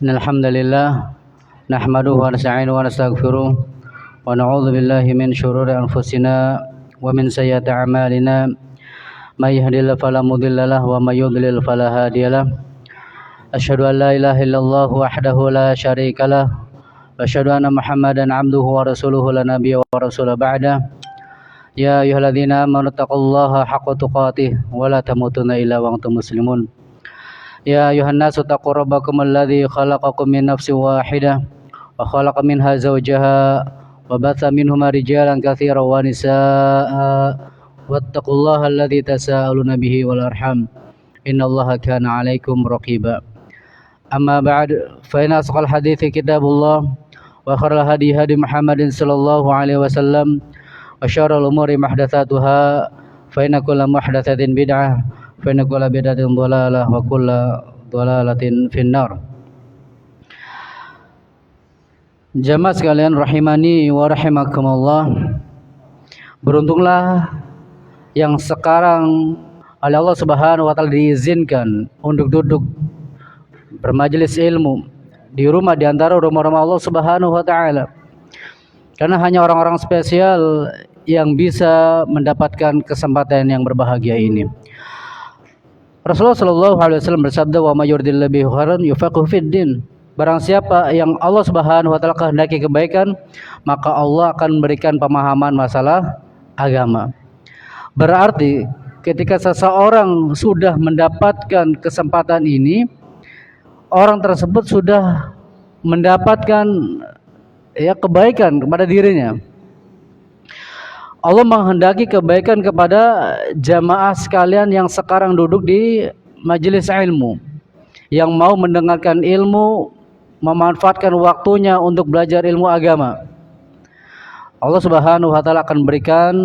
Innal hamdalillah nahmaduhu wa nasta'inuhu wa nastaghfiruh wa na'udzu billahi min shururi anfusina wa min sayyiati a'malina may yahdihillahu fala mudilla lahu wa may yudlil fala hadiyalah. Asyhadu an la ilaha illallah wahdahu la syarika lah wa asyhadu anna Muhammadan 'abduhu wa rasuluhu la nabiyya wa rasula ba'da. Ya ayyuhalladzina amanu taqullaha haqqa tuqatih wa la tamutunna illa wa antum muslimun. Ya ayuhan nasu taqu rabbakum alladzi khalaqakum min nafsin wahidah wa khalaqa minha zawjaha wa batha minhuma rijalan katsiran wa nisaa'a wattaqullaha alladzi tasaaluna bihi wal arham innallaha kana 'alaikum raqiba. Amma ba'd, fa inna asqal hadithi kitabullah wa khairal hadi hadi Muhammadin sallallahu alaihi wasallam wa syarrul umuri muhdatsatuha fa inna kulla muhdatsatin bid'ah fa inna kulla bid'atin dhalalah wa kulla dhalalatin finnar. Jamaah sekalian rahimani wa rahimakumullah, beruntunglah yang sekarang oleh Allah Subhanahu wa taala diizinkan untuk duduk bermajelis ilmu di rumah di antara rumah-rumah Allah Subhanahu wa taala. Karena hanya orang-orang spesial yang bisa mendapatkan kesempatan yang berbahagia ini. Rasulullah sallallahu alaihi wasallam bersabda, "Wa may yuridillahu bihi khairan yufaqihu fid din." Barang siapa yang Allah Subhanahu wa taala kehendaki kebaikan, maka Allah akan memberikan pemahaman masalah agama. Berarti ketika seseorang sudah mendapatkan kesempatan ini, orang tersebut sudah mendapatkan kebaikan kepada dirinya. Allah menghendaki kebaikan kepada jamaah sekalian yang sekarang duduk di majelis ilmu, yang mau mendengarkan ilmu, memanfaatkan waktunya untuk belajar ilmu agama. Allah Subhanahu wa taala akan berikan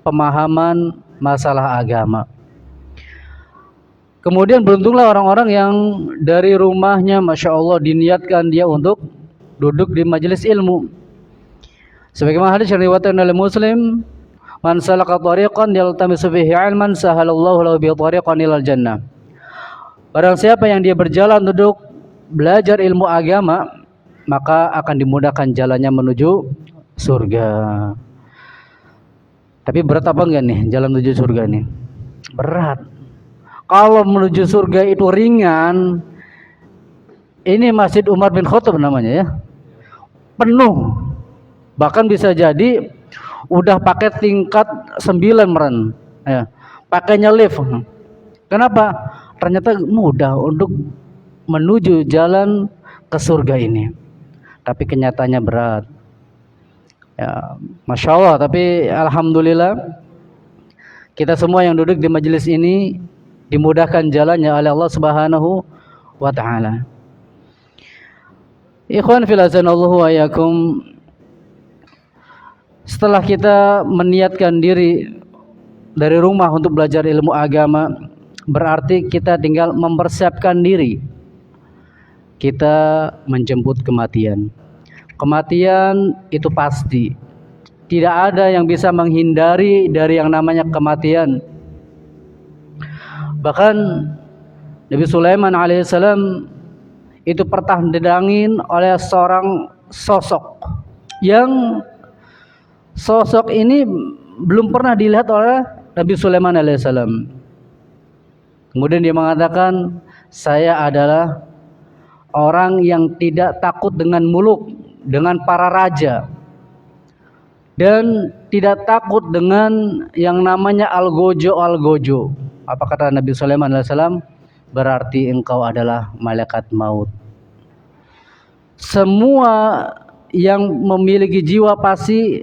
pemahaman masalah agama. Kemudian beruntunglah orang-orang yang dari rumahnya Masya Allah diniatkan dia untuk duduk di majelis ilmu. Sebagaimana hadis yang diriwayatkan oleh Muslim, "Man salaka tariqan yaltamisu fihi 'ilman sahalallahu lahu bihi tariqan ilal jannah." Barang siapa yang dia berjalan duduk belajar ilmu agama, maka akan dimudahkan jalannya menuju surga. Tapi berat apa enggak nih jalan menuju surga nih? Berat. Kalau menuju surga itu ringan, ini Masjid Umar bin Khattab namanya ya, penuh. Bahkan bisa jadi udah pakai tingkat 9 meren ya, pakainya lift. Kenapa? Ternyata mudah untuk menuju jalan ke surga ini, tapi kenyataannya berat ya. Masya Allah. Tapi alhamdulillah kita semua yang duduk di majelis ini dimudahkan jalannya oleh Allah Subhanahu wa taala. Ikhwan fillah azanallahu wa iyyakum, setelah kita meniatkan diri dari rumah untuk belajar ilmu agama, berarti kita tinggal mempersiapkan diri. Kita menjemput kematian. Kematian itu pasti. Tidak ada yang bisa menghindari dari yang namanya kematian. Bahkan Nabi Sulaiman alaihissalam itu pernah didangin oleh seorang sosok yang sosok ini belum pernah dilihat oleh Nabi Sulaiman alaihissalam. Kemudian dia mengatakan, "Saya adalah orang yang tidak takut dengan muluk, dengan para raja, dan tidak takut dengan yang namanya algojo. Apa kata Nabi Sulaiman alaihissalam? "Berarti engkau adalah malaikat maut." Semua yang memiliki jiwa pasti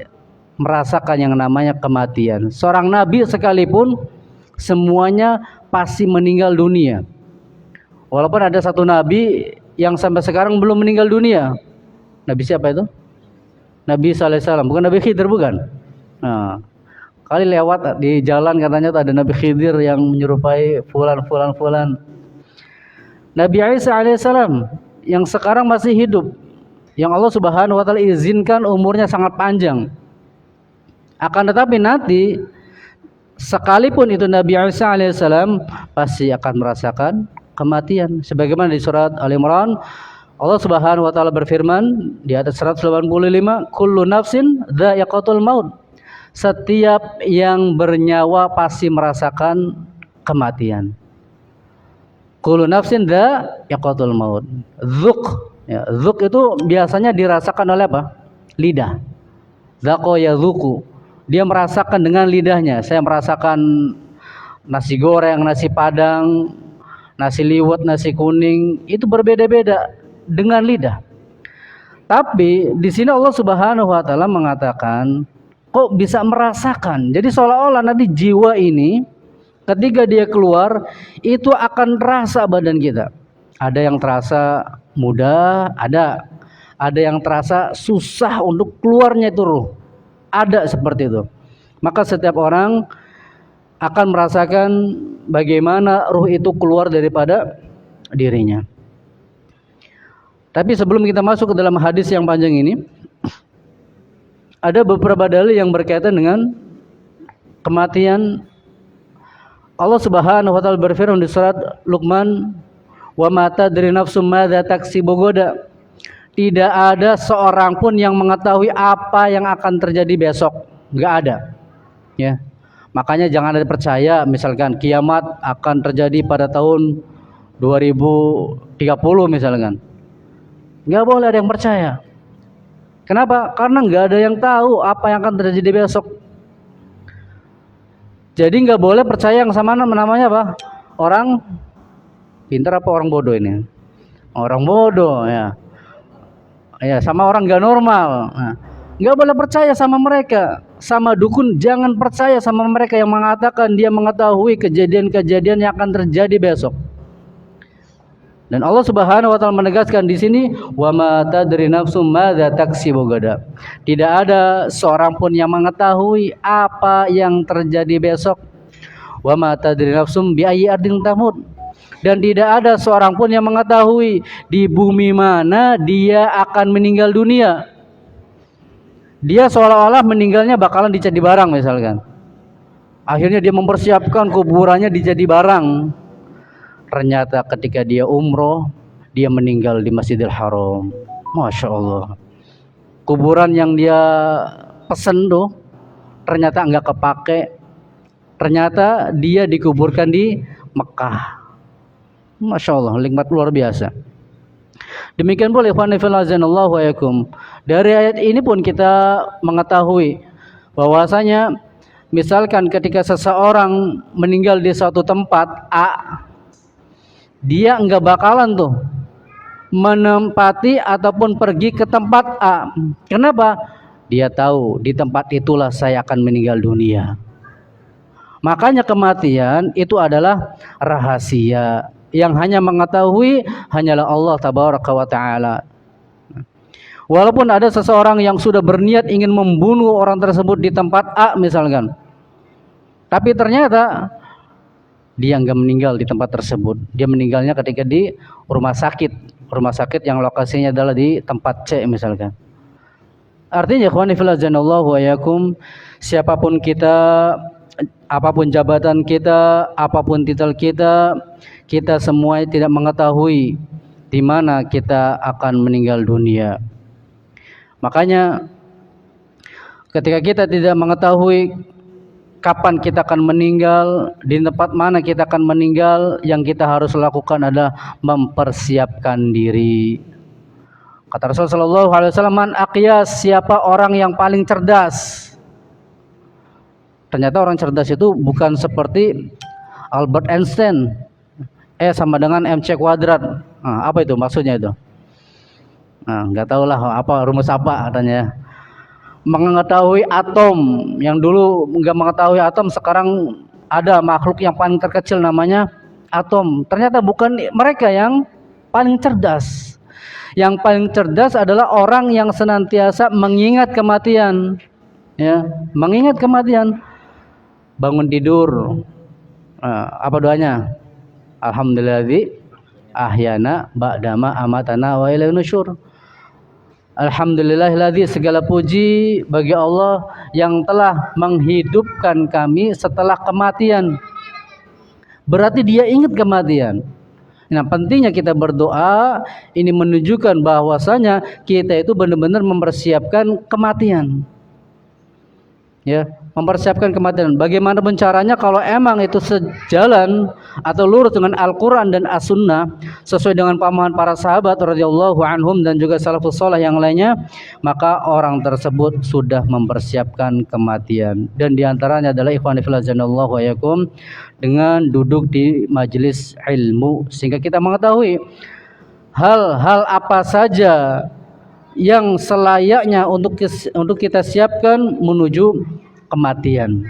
merasakan yang namanya kematian. Seorang nabi sekalipun semuanya pasti meninggal dunia. Walaupun ada satu nabi yang sampai sekarang belum meninggal dunia. Nabi siapa itu? Nabi sallallahu alaihi wasallam, bukan Nabi Khidir, bukan. Nah, kali lewat di jalan katanya ada Nabi Khidir yang menyerupai fulan. Nabi Isa alaihissalam yang sekarang masih hidup, yang Allah Subhanahu wa taala izinkan umurnya sangat panjang. Akan tetapi nanti sekalipun itu Nabi Isa alaihissalam pasti akan merasakan kematian. Sebagaimana di surat Al-Imran, Allah Subhanahu wa taala berfirman di atas 185, kullu nafsin dha'iqatul maut. Setiap yang bernyawa pasti merasakan kematian. Kullu nafsin dha'iqatul maut. Dzuk, ya, dzuk itu biasanya dirasakan oleh apa? Lidah. Dzaqo yadzuku. Dia merasakan dengan lidahnya. Saya merasakan nasi goreng, nasi padang, nasi liwet, nasi kuning, itu berbeda-beda dengan lidah. Tapi di sini Allah Subhanahu wa taala mengatakan kok bisa merasakan. Jadi seolah-olah nanti jiwa ini ketika dia keluar itu akan terasa badan kita. Ada yang terasa mudah, ada yang terasa susah untuk keluarnya itu ruh. Ada seperti itu. Maka setiap orang akan merasakan bagaimana ruh itu keluar daripada dirinya. Tapi sebelum kita masuk ke dalam hadis yang panjang ini, ada beberapa dalil yang berkaitan dengan kematian. Allah Subhanahu wa taala berfirman di surat Luqman, "Wa ma tadri nafsum madza taksibu ghadan." Tidak ada seorang pun yang mengetahui apa yang akan terjadi besok. Enggak ada. Ya. Makanya jangan ada percaya misalkan kiamat akan terjadi pada tahun 2030 misalkan. Nggak boleh ada yang percaya. Kenapa? Karena nggak ada yang tahu apa yang akan terjadi besok. Jadi nggak boleh percaya yang sama namanya apa? Orang pintar apa orang bodoh ini? Orang bodoh ya. Ya sama orang nggak normal. Nah, nggak boleh percaya sama mereka. Sama dukun jangan percaya sama mereka yang mengatakan dia mengetahui kejadian-kejadian yang akan terjadi besok. Dan Allah Subhanahu wa taala menegaskan di sini, wa ma tadri nafsum madza taksibu gada. Tidak ada seorang pun yang mengetahui apa yang terjadi besok. Wa ma tadri nafsum bi ayyi ardin tamut. Dan tidak ada seorang pun yang mengetahui di bumi mana dia akan meninggal dunia. Dia seolah-olah meninggalnya bakalan dijadi barang misalkan. Akhirnya dia mempersiapkan kuburannya dijadi barang. Ternyata ketika dia umroh, dia meninggal di Masjidil Haram. Masya Allah. Kuburan yang dia pesen tuh, ternyata enggak kepake. Ternyata dia dikuburkan di Mekah. Masya Allah, nikmat luar biasa. Demikian pula ikhwan fillah azanallahu wa yakum. Dari ayat ini pun kita mengetahui bahwasanya misalkan ketika seseorang meninggal di suatu tempat A, dia enggak bakalan tuh menempati ataupun pergi ke tempat A. Kenapa? Dia tahu di tempat itulah saya akan meninggal dunia. Makanya kematian itu adalah rahasia yang hanya mengetahui hanyalah Allah tabaraka wa taala. Walaupun ada seseorang yang sudah berniat ingin membunuh orang tersebut di tempat A misalkan, tapi ternyata dia enggak meninggal di tempat tersebut. Dia meninggalnya ketika di rumah sakit yang lokasinya adalah di tempat C misalkan. Artinya ikhwani fillah janallahu wa yakum, siapapun kita, apapun jabatan kita, apapun titel kita, kita semua tidak mengetahui di mana kita akan meninggal dunia. Makanya ketika kita tidak mengetahui kapan kita akan meninggal, di tempat mana kita akan meninggal, yang kita harus lakukan adalah mempersiapkan diri. Kata Rasulullah sallallahu alaihi wasallam, "Man aqyas," siapa orang yang paling cerdas. Ternyata orang cerdas itu bukan seperti Albert Einstein. Sama dengan MC kuadrat. Nah, apa itu maksudnya itu? Nah, nggak tahu lah apa rumus apa katanya. Mengetahui atom, yang dulu nggak mengetahui atom, sekarang ada makhluk yang paling terkecil namanya atom. Ternyata bukan mereka yang paling cerdas. Yang paling cerdas adalah orang yang senantiasa mengingat kematian, ya, mengingat kematian. Bangun tidur, apa doanya? Alhamdulilladzi ahyana ba'dama amatana wa ilaihi nusyur. Alhamdulillahilladzi, segala puji bagi Allah yang telah menghidupkan kami setelah kematian. Berarti dia ingat kematian. Nah, pentingnya kita berdoa ini menunjukkan bahwasanya kita itu benar-benar mempersiapkan kematian. Ya, mempersiapkan kematian. Bagaimana caranya kalau emang itu sejalan atau lurus dengan Al-Qur'an dan As-Sunnah sesuai dengan pemahaman para sahabat radhiyallahu anhum dan juga salafus saleh yang lainnya, maka orang tersebut sudah mempersiapkan kematian. Dan diantaranya adalah ikhwan fillah janallahu wa yakum, dengan duduk di majelis ilmu sehingga kita mengetahui hal-hal apa saja yang selayaknya untuk kita siapkan menuju kematian.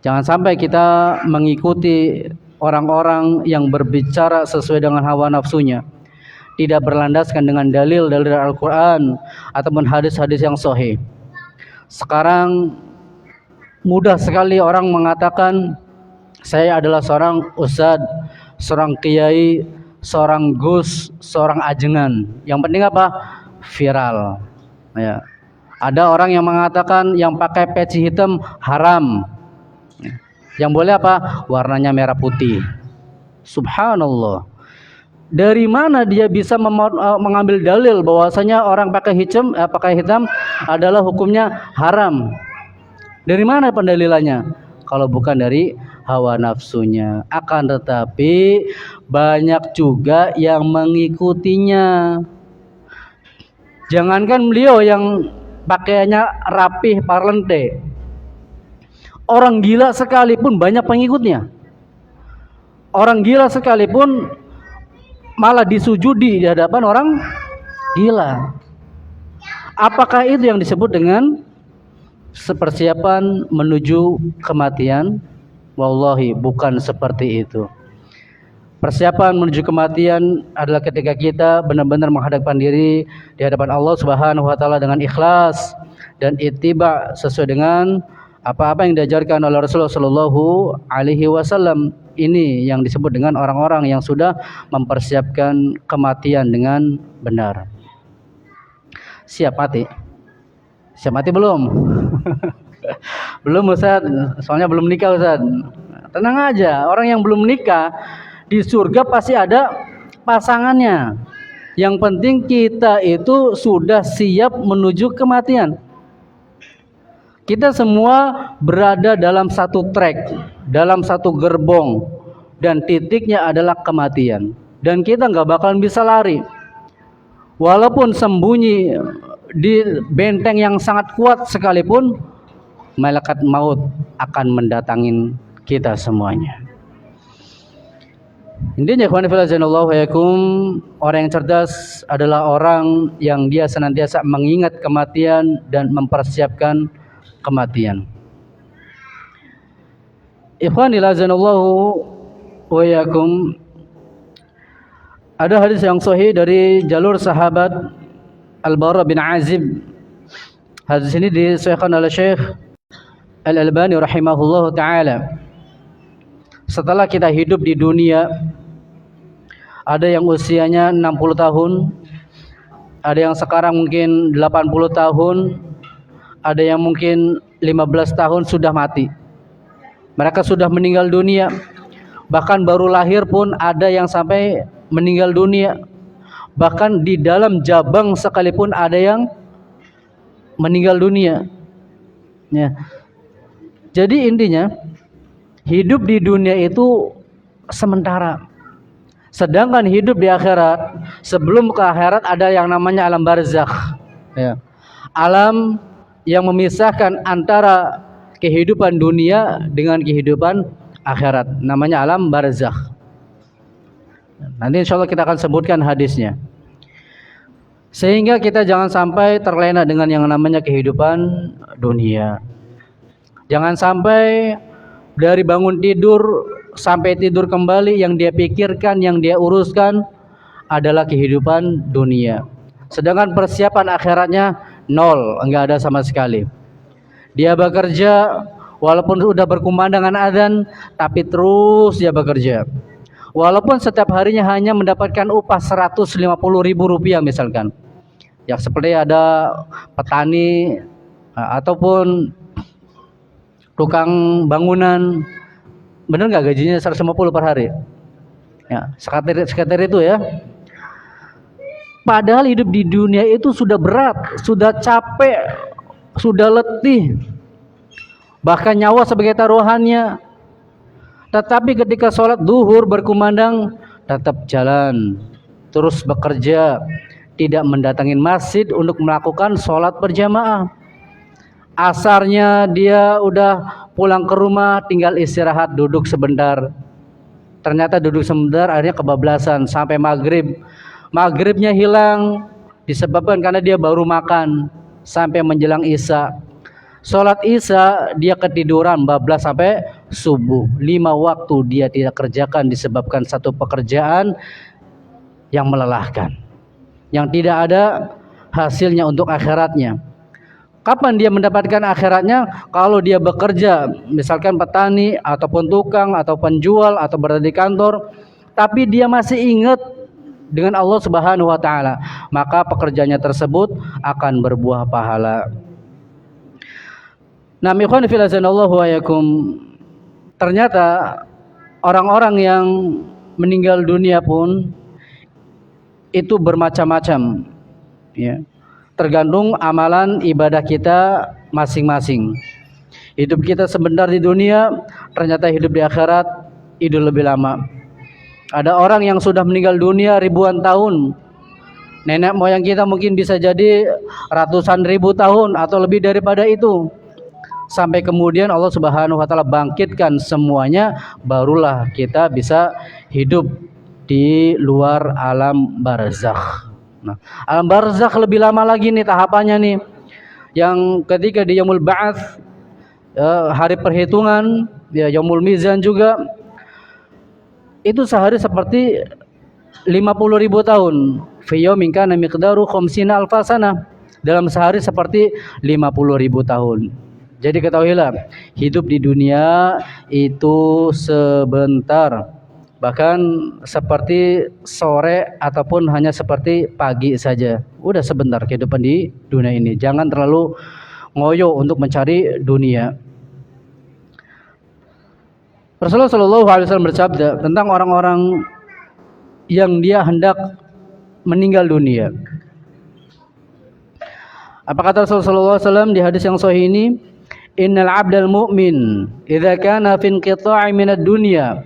Jangan sampai kita mengikuti orang-orang yang berbicara sesuai dengan hawa nafsunya, tidak berlandaskan dengan dalil-dalil Al-Quran ataupun hadis-hadis yang sahih. Sekarang mudah sekali orang mengatakan saya adalah seorang ustadz, seorang kiai, seorang gus, seorang ajengan. Yang penting apa? Viral. Ya. Ada orang yang mengatakan yang pakai peci hitam haram. Yang boleh apa? Warnanya merah putih. Subhanallah. Dari mana dia bisa mengambil dalil bahwasanya orang pakai hitam adalah hukumnya haram? Dari mana pendalilannya? Kalau bukan dari hawa nafsunya. Akan tetapi banyak juga yang mengikutinya. Jangankan beliau yang pakaiannya rapih parlente, orang gila sekalipun banyak pengikutnya. Orang gila sekalipun malah disujudi di hadapan orang gila. Apakah itu yang disebut dengan persiapan menuju kematian? Wallahi bukan seperti itu. Persiapan menuju kematian adalah ketika kita benar-benar menghadapkan diri di hadapan Allah Subhanahu wa taala dengan ikhlas dan ittiba sesuai dengan apa-apa yang diajarkan oleh Rasulullah sallallahu alaihi wasallam. Ini yang disebut dengan orang-orang yang sudah mempersiapkan kematian dengan benar. Siap mati? Siap mati belum? Belum Ustaz, soalnya belum nikah Ustaz. Tenang aja, orang yang belum nikah di surga pasti ada pasangannya. Yang penting kita itu sudah siap menuju kematian. Kita semua berada dalam satu trek, dalam satu gerbong, dan titiknya adalah kematian. Dan kita nggak bakalan bisa lari. Walaupun sembunyi di benteng yang sangat kuat sekalipun, malaikat maut akan mendatangin kita semuanya. Intinya ikhwan fillah janallahu wa yakum, orang yang cerdas adalah orang yang dia senantiasa mengingat kematian dan mempersiapkan kematian. Ikhwan fillah janallahu wa yakum, ada hadis yang sahih dari jalur sahabat Al-Bara bin Azib. Hadis ini disahihkan oleh Syekh Al-Albani rahimahullahu taala. Setelah kita hidup di dunia, ada yang usianya 60 tahun, ada yang sekarang mungkin 80 tahun, ada yang mungkin 15 tahun sudah mati. Mereka sudah meninggal dunia. Bahkan baru lahir pun ada yang sampai meninggal dunia. Bahkan di dalam jabang sekalipun ada yang meninggal dunia. Ya. Jadi intinya hidup di dunia itu sementara. Sedangkan hidup di akhirat, sebelum ke akhirat ada yang namanya alam barzakh. Ya. Alam yang memisahkan antara kehidupan dunia dengan kehidupan akhirat. Namanya alam barzakh. Nanti insya Allah kita akan sebutkan hadisnya. Sehingga kita jangan sampai terlena dengan yang namanya kehidupan dunia. Jangan sampai dari bangun tidur sampai tidur kembali yang dia pikirkan, yang dia uruskan adalah kehidupan dunia. Sedangkan persiapan akhiratnya nol, enggak ada sama sekali. Dia bekerja walaupun sudah berkumandangkan azan, tapi terus dia bekerja. Walaupun setiap harinya hanya mendapatkan upah 150.000 rupiah misalkan. Ya seperti ada petani ataupun tukang bangunan, bener nggak gajinya 150 per hari? Ya, seketir itu ya. Padahal hidup di dunia itu sudah berat, sudah capek, sudah letih, bahkan nyawa sebagai taruhannya. Tetapi ketika sholat duhur berkumandang, tetap jalan, terus bekerja, tidak mendatangin masjid untuk melakukan sholat berjamaah. Asarnya dia udah pulang ke rumah, tinggal istirahat, duduk sebentar. Ternyata duduk sebentar, akhirnya kebablasan sampai maghrib. Maghribnya hilang disebabkan karena dia baru makan sampai menjelang isya. Sholat isya dia ketiduran bablas sampai subuh. 5 waktu dia tidak kerjakan disebabkan satu pekerjaan yang melelahkan, yang tidak ada hasilnya untuk akhiratnya. Kapan dia mendapatkan akhiratnya? Kalau dia bekerja, misalkan petani ataupun tukang atau penjual atau berada di kantor, tapi dia masih ingat dengan Allah Subhanahu wa taala, maka pekerjaannya tersebut akan berbuah pahala. Nah, ikhwan fillah azanallahu wa yakum, ternyata orang-orang yang meninggal dunia pun itu bermacam-macam, ya. Tergantung amalan ibadah kita masing-masing. Hidup kita sebentar di dunia, ternyata hidup di akhirat itu lebih lama. Ada orang yang sudah meninggal dunia ribuan tahun. Nenek moyang kita mungkin bisa jadi ratusan ribu tahun atau lebih daripada itu. Sampai kemudian Allah Subhanahu wa taala bangkitkan semuanya, barulah kita bisa hidup di luar alam barzakh. Nah, alam barzakh lebih lama lagi nih tahapannya nih. Yang ketika di yaumul ba'ats, hari perhitungan, ya yaumul mizan juga, itu sehari seperti 50.000 tahun. Fi yaumin kana miqdaru 50 alfa sanah. Dalam sehari seperti 50.000 tahun. Jadi ketahuilah, hidup di dunia itu sebentar. Bahkan seperti sore ataupun hanya seperti pagi saja. Udah sebentar kehidupan di dunia ini. Jangan terlalu ngoyo untuk mencari dunia. Rasulullah SAW bersabda tentang orang-orang yang dia hendak meninggal dunia. Apa kata Rasulullah SAW di hadis yang sahih ini? Innal abdal mu'min idza kana fi inqita'i minad dunya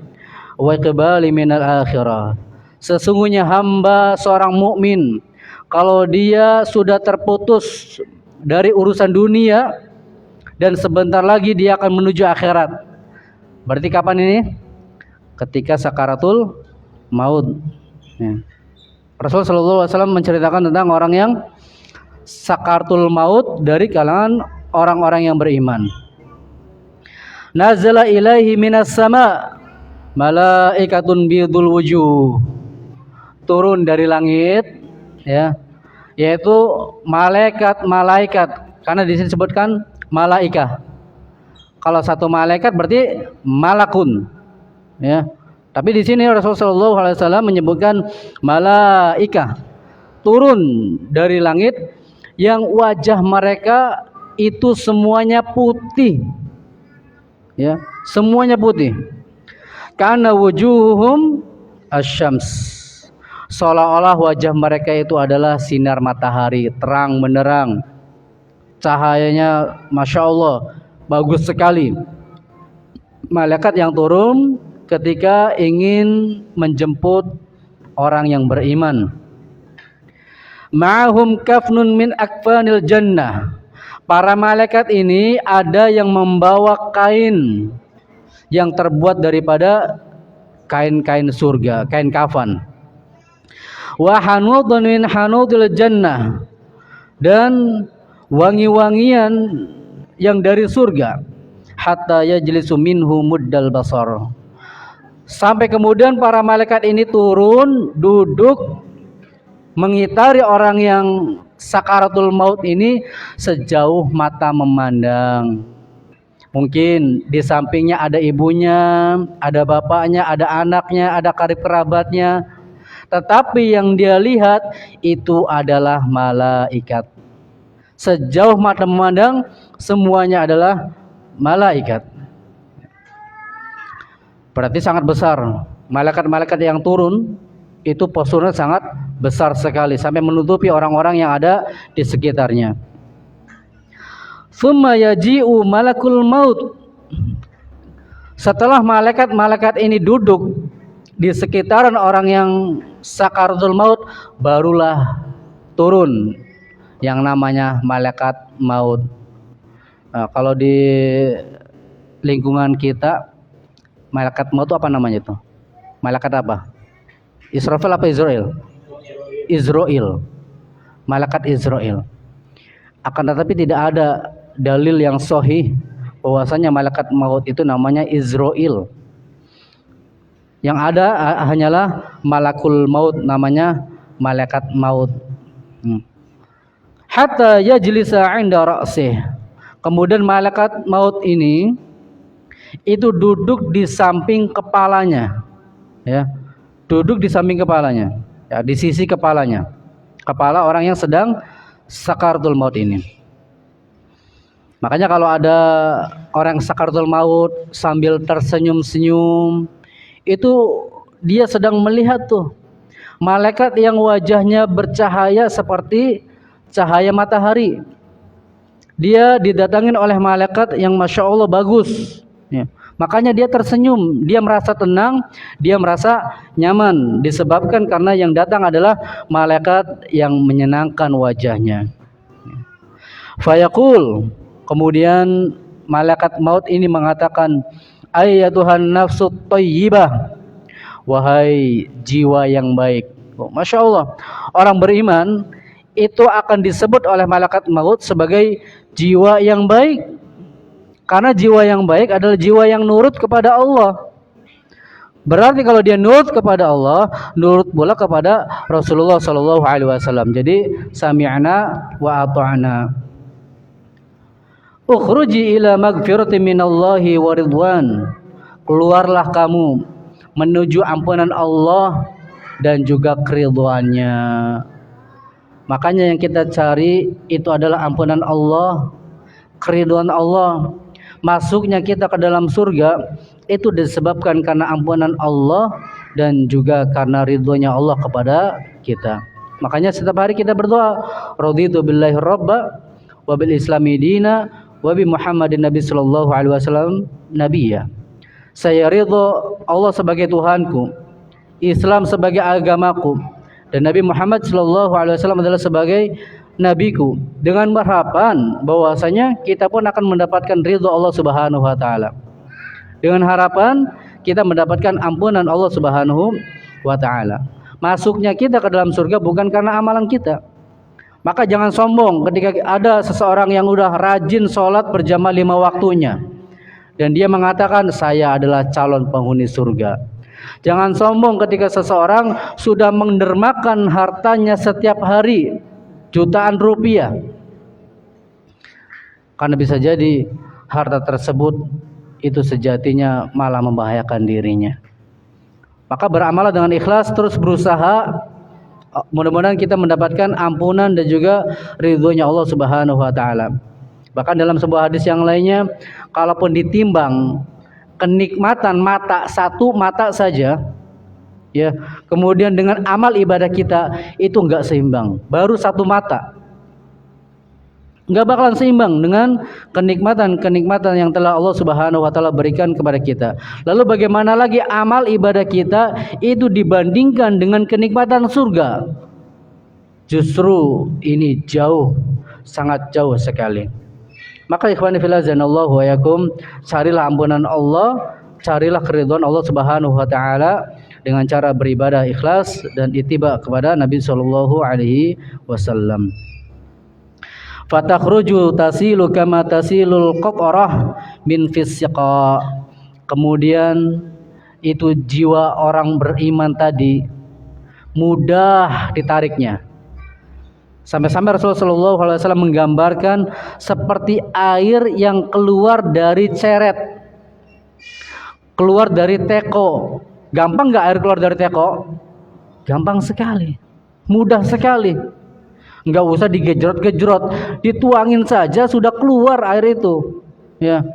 wa iqbali minal akhirah. Sesungguhnya hamba seorang mukmin kalau dia sudah terputus dari urusan dunia dan sebentar lagi dia akan menuju akhirat. Berarti kapan ini? Ketika sakaratul maut. Ya. Rasulullah SAW menceritakan tentang orang yang sakaratul maut dari kalangan orang-orang yang beriman. Nazala ilaihi minas sama malaikatun bidul wujuh. Turun dari langit, ya, yaitu malaikat. Karena di sini disebutkan malaikah. Kalau satu malaikat berarti malakun, ya. Tapi di sini Rasulullah SAW menyebutkan malaikah turun dari langit yang wajah mereka itu semuanya putih, ya, semuanya putih. Karena wujuhum asyams, seolah-olah wajah mereka itu adalah sinar matahari, terang benderang, cahayanya masya Allah bagus sekali. Malaikat yang turun ketika ingin menjemput orang yang beriman. Ma'hum kafnun min akfanil jannah. Para malaikat ini ada yang membawa kain yang terbuat daripada kain-kain surga, kain kafan. Wa hanudun min hanudil jannah, dan wangi-wangian yang dari surga. Hatta yajlisu minhu muddal basar. Sampai kemudian para malaikat ini turun, duduk mengitari orang yang sakaratul maut ini sejauh mata memandang. Mungkin di sampingnya ada ibunya, ada bapaknya, ada anaknya, ada karib kerabatnya. Tetapi yang dia lihat itu adalah malaikat. Sejauh mata memandang semuanya adalah malaikat. Berarti sangat besar Malaikat-malaikat yang turun itu posturnya sangat besar sekali sampai menutupi orang-orang yang ada di sekitarnya. Tsumma yaji'u malakul maut. Setelah malaikat-malaikat ini duduk di sekitaran orang yang sakaratul maut, barulah turun yang namanya malaikat maut. Nah, kalau di lingkungan kita, malaikat maut itu apa namanya itu? Malaikat apa? Israfil apa Israel? Israel. Malaikat Israel. Akan tetapi tidak ada dalil yang sahih bahwasanya malaikat maut itu namanya Israel. Yang ada hanyalah malakul maut, namanya malaikat maut. Hatta yajlisa 'inda ra'sih. Kemudian malaikat maut ini itu duduk di samping kepalanya, ya. Duduk di samping kepalanya, ya, di sisi kepalanya, kepala orang yang sedang sakaratul maut ini. Makanya kalau ada orang sakaratul maut sambil tersenyum-senyum, itu dia sedang melihat tuh malaikat yang wajahnya bercahaya seperti cahaya matahari. Dia didatangin oleh malaikat yang masya Allah bagus, ya. Makanya dia tersenyum, dia merasa tenang, dia merasa nyaman, disebabkan karena yang datang adalah malaikat yang menyenangkan wajahnya. Fayaqul, kemudian malaikat maut ini mengatakan, ayyatuhan nafsut thayyibah, wahai jiwa yang baik. Masya Allah, orang beriman itu akan disebut oleh malaikat maut sebagai jiwa yang baik. Karena jiwa yang baik adalah jiwa yang nurut kepada Allah. Berarti kalau dia nurut kepada Allah, nurut pula kepada Rasulullah SAW. Jadi sami'na wa ata'na. Ukhruji ila magfirati minallahi wa ridwan. Keluarlah kamu menuju ampunan Allah dan juga keridhaannya. Makanya yang kita cari itu adalah ampunan Allah, keridhaan Allah. Masuknya kita ke dalam surga itu disebabkan karena ampunan Allah dan juga karena ridhonya Allah kepada kita. Makanya setiap hari kita berdoa, raditu billahi rabba wa bil islami dina wa bi Muhammadin nabi sallallahu alaihi wasallam nabiyya. Saya ridho Allah sebagai Tuhanku, Islam sebagai agamaku, dan Nabi Muhammad sallallahu alaihi wasallam adalah sebagai nabiku, dengan harapan bahwasanya kita pun akan mendapatkan ridho Allah Subhanahu wa taala. Dengan harapan kita mendapatkan ampunan Allah Subhanahu wa taala. Masuknya kita ke dalam surga bukan karena amalan kita. Maka jangan sombong ketika ada seseorang yang udah rajin sholat berjamaah 5 waktunya dan dia mengatakan saya adalah calon penghuni surga. Jangan sombong ketika seseorang sudah mendermakan hartanya setiap hari jutaan rupiah, karena bisa jadi harta tersebut itu sejatinya malah membahayakan dirinya. Maka beramal dengan ikhlas, terus berusaha, mudah-mudahan kita mendapatkan ampunan dan juga ridhonya Allah Subhanahu wa taala. Bahkan dalam sebuah hadis yang lainnya, kalaupun ditimbang kenikmatan mata, satu mata saja, ya, kemudian dengan amal ibadah kita itu enggak seimbang. Baru satu mata enggak bakalan seimbang dengan kenikmatan yang telah Allah Subhanahu wa taala berikan kepada kita. Lalu bagaimana lagi amal ibadah kita itu dibandingkan dengan kenikmatan surga? Justru ini jauh, sangat jauh sekali. Maka ikhwani fillah zanallahu wa yakum, carilah ampunan Allah, carilah keridhaan Allah Subhanahu wa taala dengan cara beribadah ikhlas dan ittiba kepada Nabi sallallahu alaihi wasallam. Fatakhruju tasilu kama tasilul qaqarah min fisqa. Kemudian itu jiwa orang beriman tadi mudah ditariknya. Sampai-sampai Rasulullah sallallahu alaihi wasallam menggambarkan seperti air yang keluar dari ceret, keluar dari teko. Gampang nggak air keluar dari teko? Gampang sekali, mudah sekali. Nggak usah digejrot-gejrot, dituangin saja sudah keluar air itu, ya.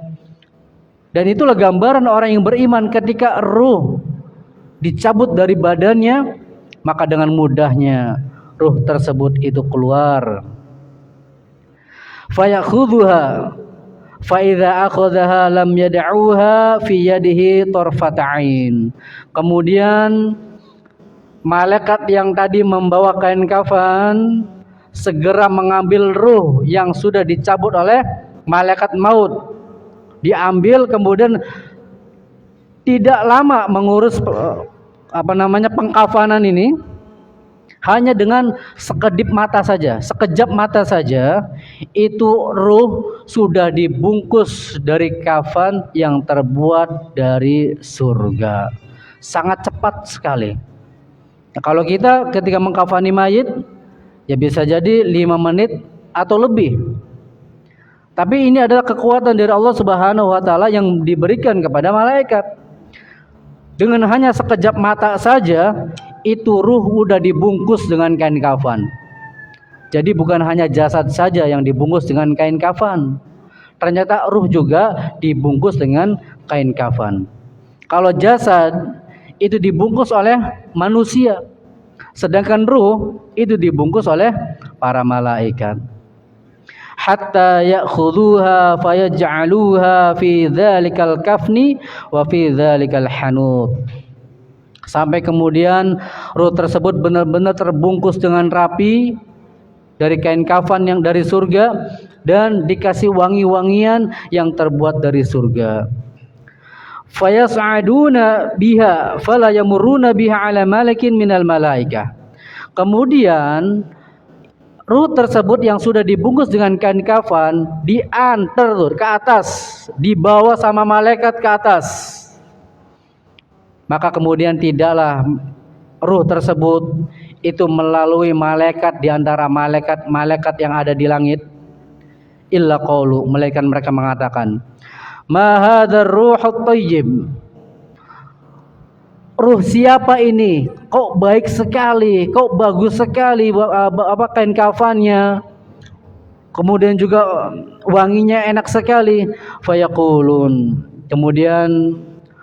Dan itulah gambaran orang yang beriman ketika ruh dicabut dari badannya, maka dengan mudahnya ruh tersebut itu keluar. Fayakhudhuha fa idza akhadhaha lam yad'uha fi yadihi tarfata'in. Kemudian malaikat yang tadi membawa kain kafan segera mengambil ruh yang sudah dicabut oleh malaikat maut. Diambil, kemudian tidak lama mengurus pengkafanan ini, hanya dengan sekedip mata saja, sekejap mata saja, itu ruh sudah dibungkus dari kafan yang terbuat dari surga. Sangat cepat sekali. Nah, kalau kita ketika mengkafani mayit, ya bisa jadi 5 menit atau lebih. Tapi ini adalah kekuatan dari Allah Subhanahu wa taala yang diberikan kepada malaikat. Dengan hanya sekejap mata saja, itu ruh udah dibungkus dengan kain kafan. Jadi bukan hanya jasad saja yang dibungkus dengan kain kafan. Ternyata ruh juga dibungkus dengan kain kafan. Kalau jasad itu dibungkus oleh manusia, sedangkan ruh itu dibungkus oleh para malaikat. Hatta ya'khudhuha fayaj'aluha fi dzalikal kafni wa fi dzalikal hanut. Sampai kemudian ruh tersebut benar-benar terbungkus dengan rapi dari kain kafan yang dari surga dan dikasih wangi-wangian yang terbuat dari surga. Fayas'aduna biha fala yamurruna biha ala malakin minal malaikah. Kemudian ruh tersebut yang sudah dibungkus dengan kain kafan diantar ke atas, dibawa sama malaikat ke atas. Maka kemudian tidaklah ruh tersebut itu melalui malaikat di antara malaikat yang ada di langit, illa qaulu, malaikat mereka mengatakan, ma hadzal ruhut thayyib. Ruh siapa ini? Kok baik sekali, kok bagus sekali kain kafannya. Kemudian juga wanginya enak sekali. Fayaqulun. Kemudian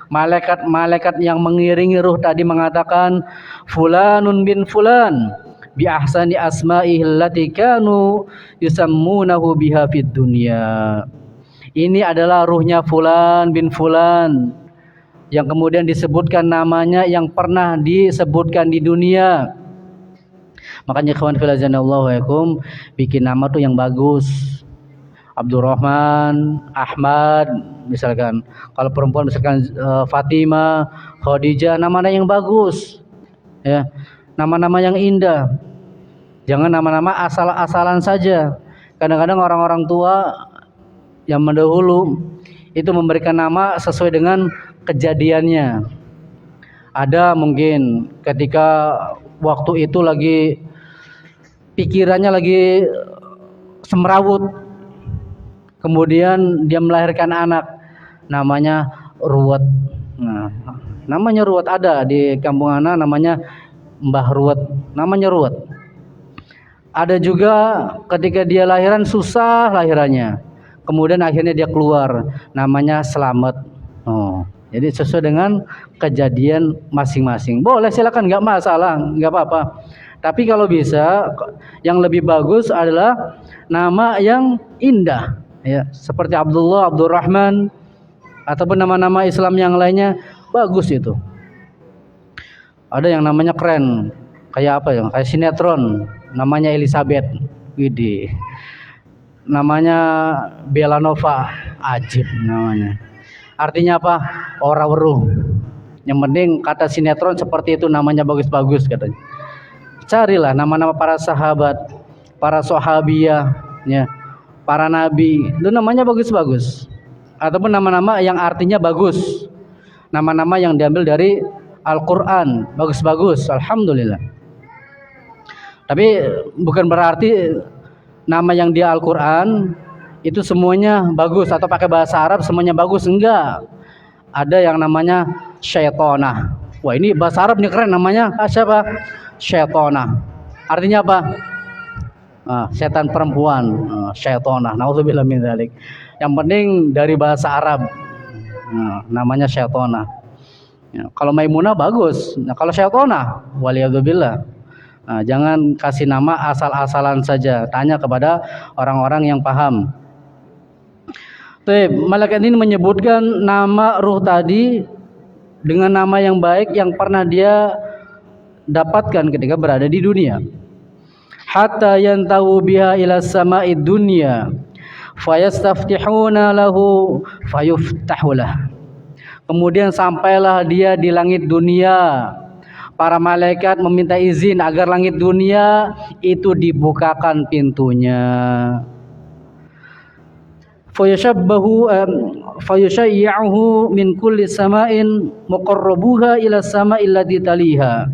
malaikat-malaikat yang mengiringi ruh tadi mengatakan, fulanun bin fulan bi ahsani asma'ihi allati kanu yusammunahu biha fid dunya. Ini adalah ruhnya fulan bin fulan yang kemudian disebutkan namanya yang pernah disebutkan di dunia. Makanya ikhwan fillah janallahu yakum, bikin nama tuh yang bagus. Abdurrahman, Ahmad misalkan. Kalau perempuan misalkan Fatimah, Khadijah, nama-nama yang bagus. Ya, nama-nama yang indah. Jangan nama-nama asal-asalan saja. Kadang-kadang orang-orang tua yang mendahulu itu memberikan nama sesuai dengan kejadiannya. Ada mungkin ketika waktu itu lagi pikirannya lagi semrawut, kemudian dia melahirkan anak, namanya Ruwet. Nah, namanya Ruwet ada di kampung ana, namanya Mbah Ruwet, namanya Ruwet. Ada juga ketika dia lahiran susah lahirannya, kemudian akhirnya dia keluar, namanya Slamet. Jadi sesuai dengan kejadian masing-masing. Boleh, silakan, nggak masalah, nggak apa-apa. Tapi kalau bisa, yang lebih bagus adalah nama yang indah, ya, seperti Abdullah, Abdurrahman, ataupun nama-nama Islam yang lainnya, bagus itu. Ada yang namanya keren, kayak apa ya? Kayak sinetron, namanya Elizabeth, Widih. Namanya Belanova, ajib namanya. Artinya apa? Ora weruh. Yang penting kata sinetron seperti itu, namanya bagus-bagus katanya. Carilah nama-nama para sahabat, para sahabiyah, ya, para nabi, itu namanya bagus-bagus. Ataupun nama-nama yang artinya bagus. Nama-nama yang diambil dari Al-Qur'an, bagus-bagus, alhamdulillah. Tapi bukan berarti nama yang di Al-Qur'an itu semuanya bagus atau pakai bahasa Arab semuanya bagus, enggak. Ada yang namanya syaitonah. Wah, ini bahasa Arab nih keren, namanya siapa? Syaitonah. Artinya apa? Setan perempuan, syaitonah. Nauzubillah min dzalik. Yang penting dari bahasa Arab. Namanya syaitonah. Ya, kalau Maimunah bagus. Nah, kalau Syaitonah, waliyadzubillah. Nah, jangan kasih nama asal-asalan saja. Tanya kepada orang-orang yang paham. Malaikat ini menyebutkan nama ruh tadi dengan nama yang baik yang pernah dia dapatkan ketika berada di dunia. Hatta yantahu biha ila sama'id dunya fayastaftihuna lahu fayuftahulah. Kemudian sampailah dia di langit dunia. Para malaikat meminta izin agar langit dunia itu dibukakan pintunya. Fayushayyi'uhu min kulli sama'in muqarrabuha ila sama'il lati taliha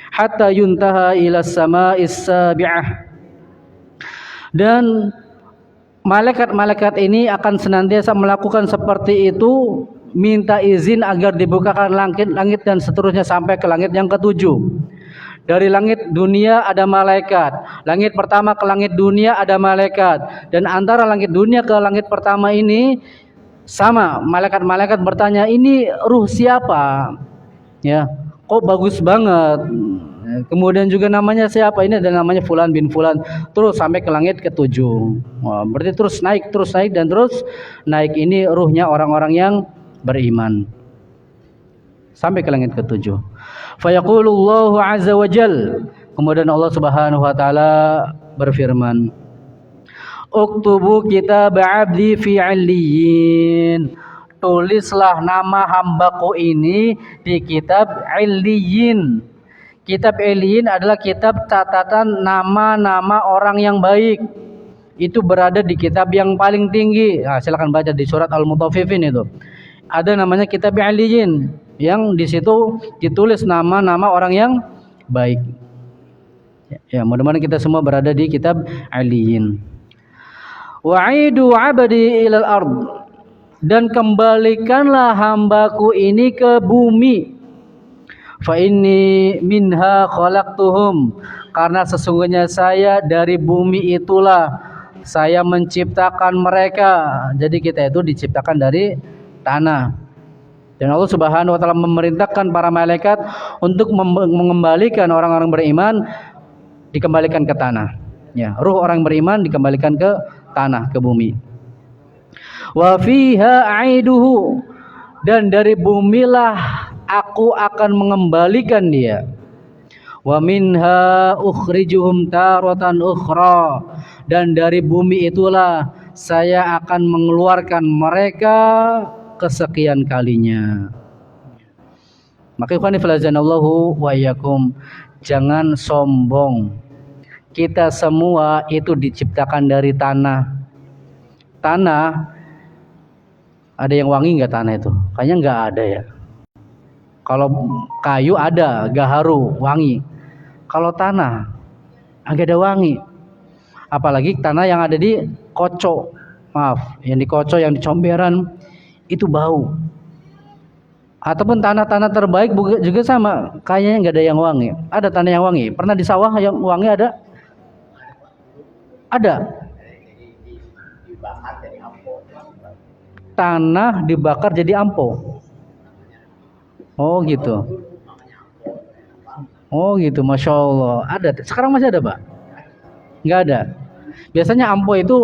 hatta yuntaha ila sama'is sabi'ah. Dan malaikat-malaikat ini akan senantiasa melakukan seperti itu, minta izin agar dibukakan langit dan seterusnya sampai ke langit yang ketujuh. Dari langit dunia ada malaikat, langit pertama ke langit dunia ada malaikat, dan antara langit dunia ke langit pertama ini sama, malaikat-malaikat bertanya, ini ruh siapa? Ya, kok bagus banget. Kemudian juga namanya siapa? Ini ada namanya Fulan bin Fulan. Terus sampai ke langit ketujuh. Wah, berarti terus naik dan terus naik. Ini ruhnya orang-orang yang beriman sampai ke langit ketujuh. Fayaqulullahu azza wa jal. Kemudian Allah Subhanahu wa taala berfirman, "Uktubu kitab 'abdi fi 'illiyin." Tulislah nama hambaku ini di kitab 'illiyin. Kitab 'illiyin adalah kitab catatan nama-nama orang yang baik. Itu berada di kitab yang paling tinggi. Nah, silakan baca di surat Al-Mutaffifin itu. Ada namanya kitab 'illiyin, yang di situ ditulis nama-nama orang yang baik. Ya, mudah-mudahan kita semua berada di kitab 'illiyin. Wa'idu 'abdi ilal ard. Dan kembalikanlah hambaku ini ke bumi. Fa inni minha khalaqtuhum. Karena sesungguhnya saya dari bumi itulah saya menciptakan mereka. Jadi kita itu diciptakan dari tanah. Dan Allah Subhanahu wa taala memerintahkan para malaikat untuk mengembalikan orang-orang beriman, dikembalikan ke tanah. Ya, ruh orang beriman dikembalikan ke tanah, ke bumi. Wa fiha aiduhu. Dan dari bumilah aku akan mengembalikan dia. Wa minha ukhrijuhum taratan ukhra. Dan dari bumi itulah saya akan mengeluarkan mereka kesekian kalinya. Maka ikhwani filazanallahu wa iyyakum, jangan sombong. Kita semua itu diciptakan dari tanah. Tanah, ada yang wangi nggak tanah itu? Kayaknya nggak ada ya. Kalau kayu ada, gaharu, wangi. Kalau tanah, agak ada wangi. Apalagi tanah yang ada di koco, yang di koco, yang di comberan, itu bau. Ataupun tanah-tanah terbaik juga sama, kayaknya nggak ada yang wangi. Ada tanah yang wangi. Pernah di sawah yang wangi ada? Ada. Tanah dibakar jadi ampo. Oh gitu. Oh gitu, masya Allah. Ada. Sekarang masih ada, Pak? Nggak ada. Biasanya ampo itu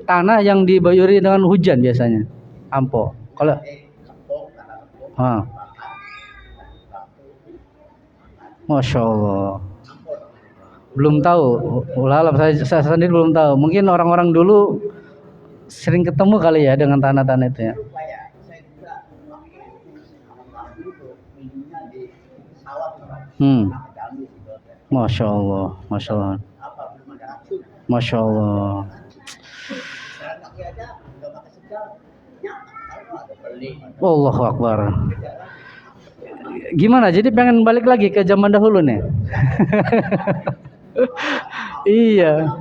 tanah yang dibayuri dengan hujan biasanya. Ampo. Kalau masya Allah. Belum tahu. Ulah, saya sendiri belum tahu. Mungkin orang-orang dulu sering ketemu kali ya dengan tanah-tanah itu ya. Masya Allah, masya Allah, masya Allah. Allahu Akbar. Gimana? Jadi pengen balik lagi ke zaman dahulu nih? Iya.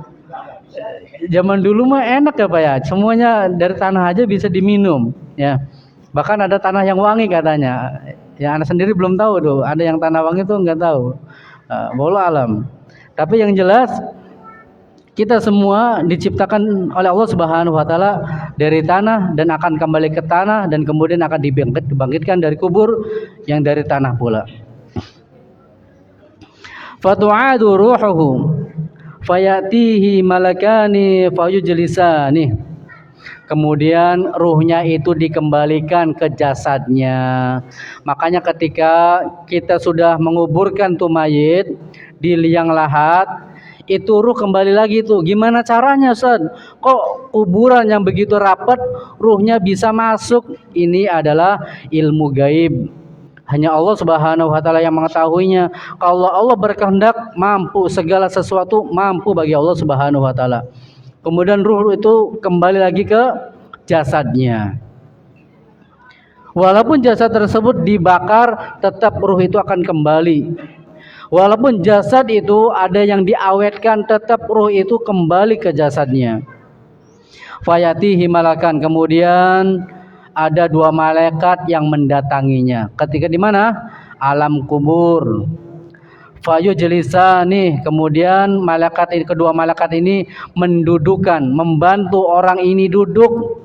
Zaman dulu mah enak ya Pak ya. Semuanya dari tanah aja bisa diminum ya. Bahkan ada tanah yang wangi katanya. Ya anak sendiri belum tahu tuh. Ada yang tanah wangi tuh nggak tahu. Wallahu alam. Tapi yang jelas kita semua diciptakan oleh Allah Subhanahu wa taala dari tanah dan akan kembali ke tanah, dan kemudian akan dibangkitkan dari kubur yang dari tanah pula. Fatu'adu ruhuhu fayatihi malakani fayujlisani. Kemudian ruhnya itu dikembalikan ke jasadnya. Makanya ketika kita sudah menguburkan tuh mayit di liang lahat, itu ruh kembali lagi tuh. Gimana caranya, Ustaz? Kok kuburan yang begitu rapat ruhnya bisa masuk? Ini adalah ilmu gaib. Hanya Allah Subhanahu wa taala yang mengetahuinya. Kalau Allah berkehendak, mampu, segala sesuatu mampu bagi Allah Subhanahu wa taala. Kemudian ruh itu kembali lagi ke jasadnya. Walaupun jasad tersebut dibakar, tetap ruh itu akan kembali. Walaupun jasad itu ada yang diawetkan, tetap ruh itu kembali ke jasadnya. Fayatihi malakan, kemudian ada dua malaikat yang mendatanginya. Ketika di mana? Alam kubur. Fayujlisani, kemudian kedua malaikat ini mendudukan, membantu orang ini duduk.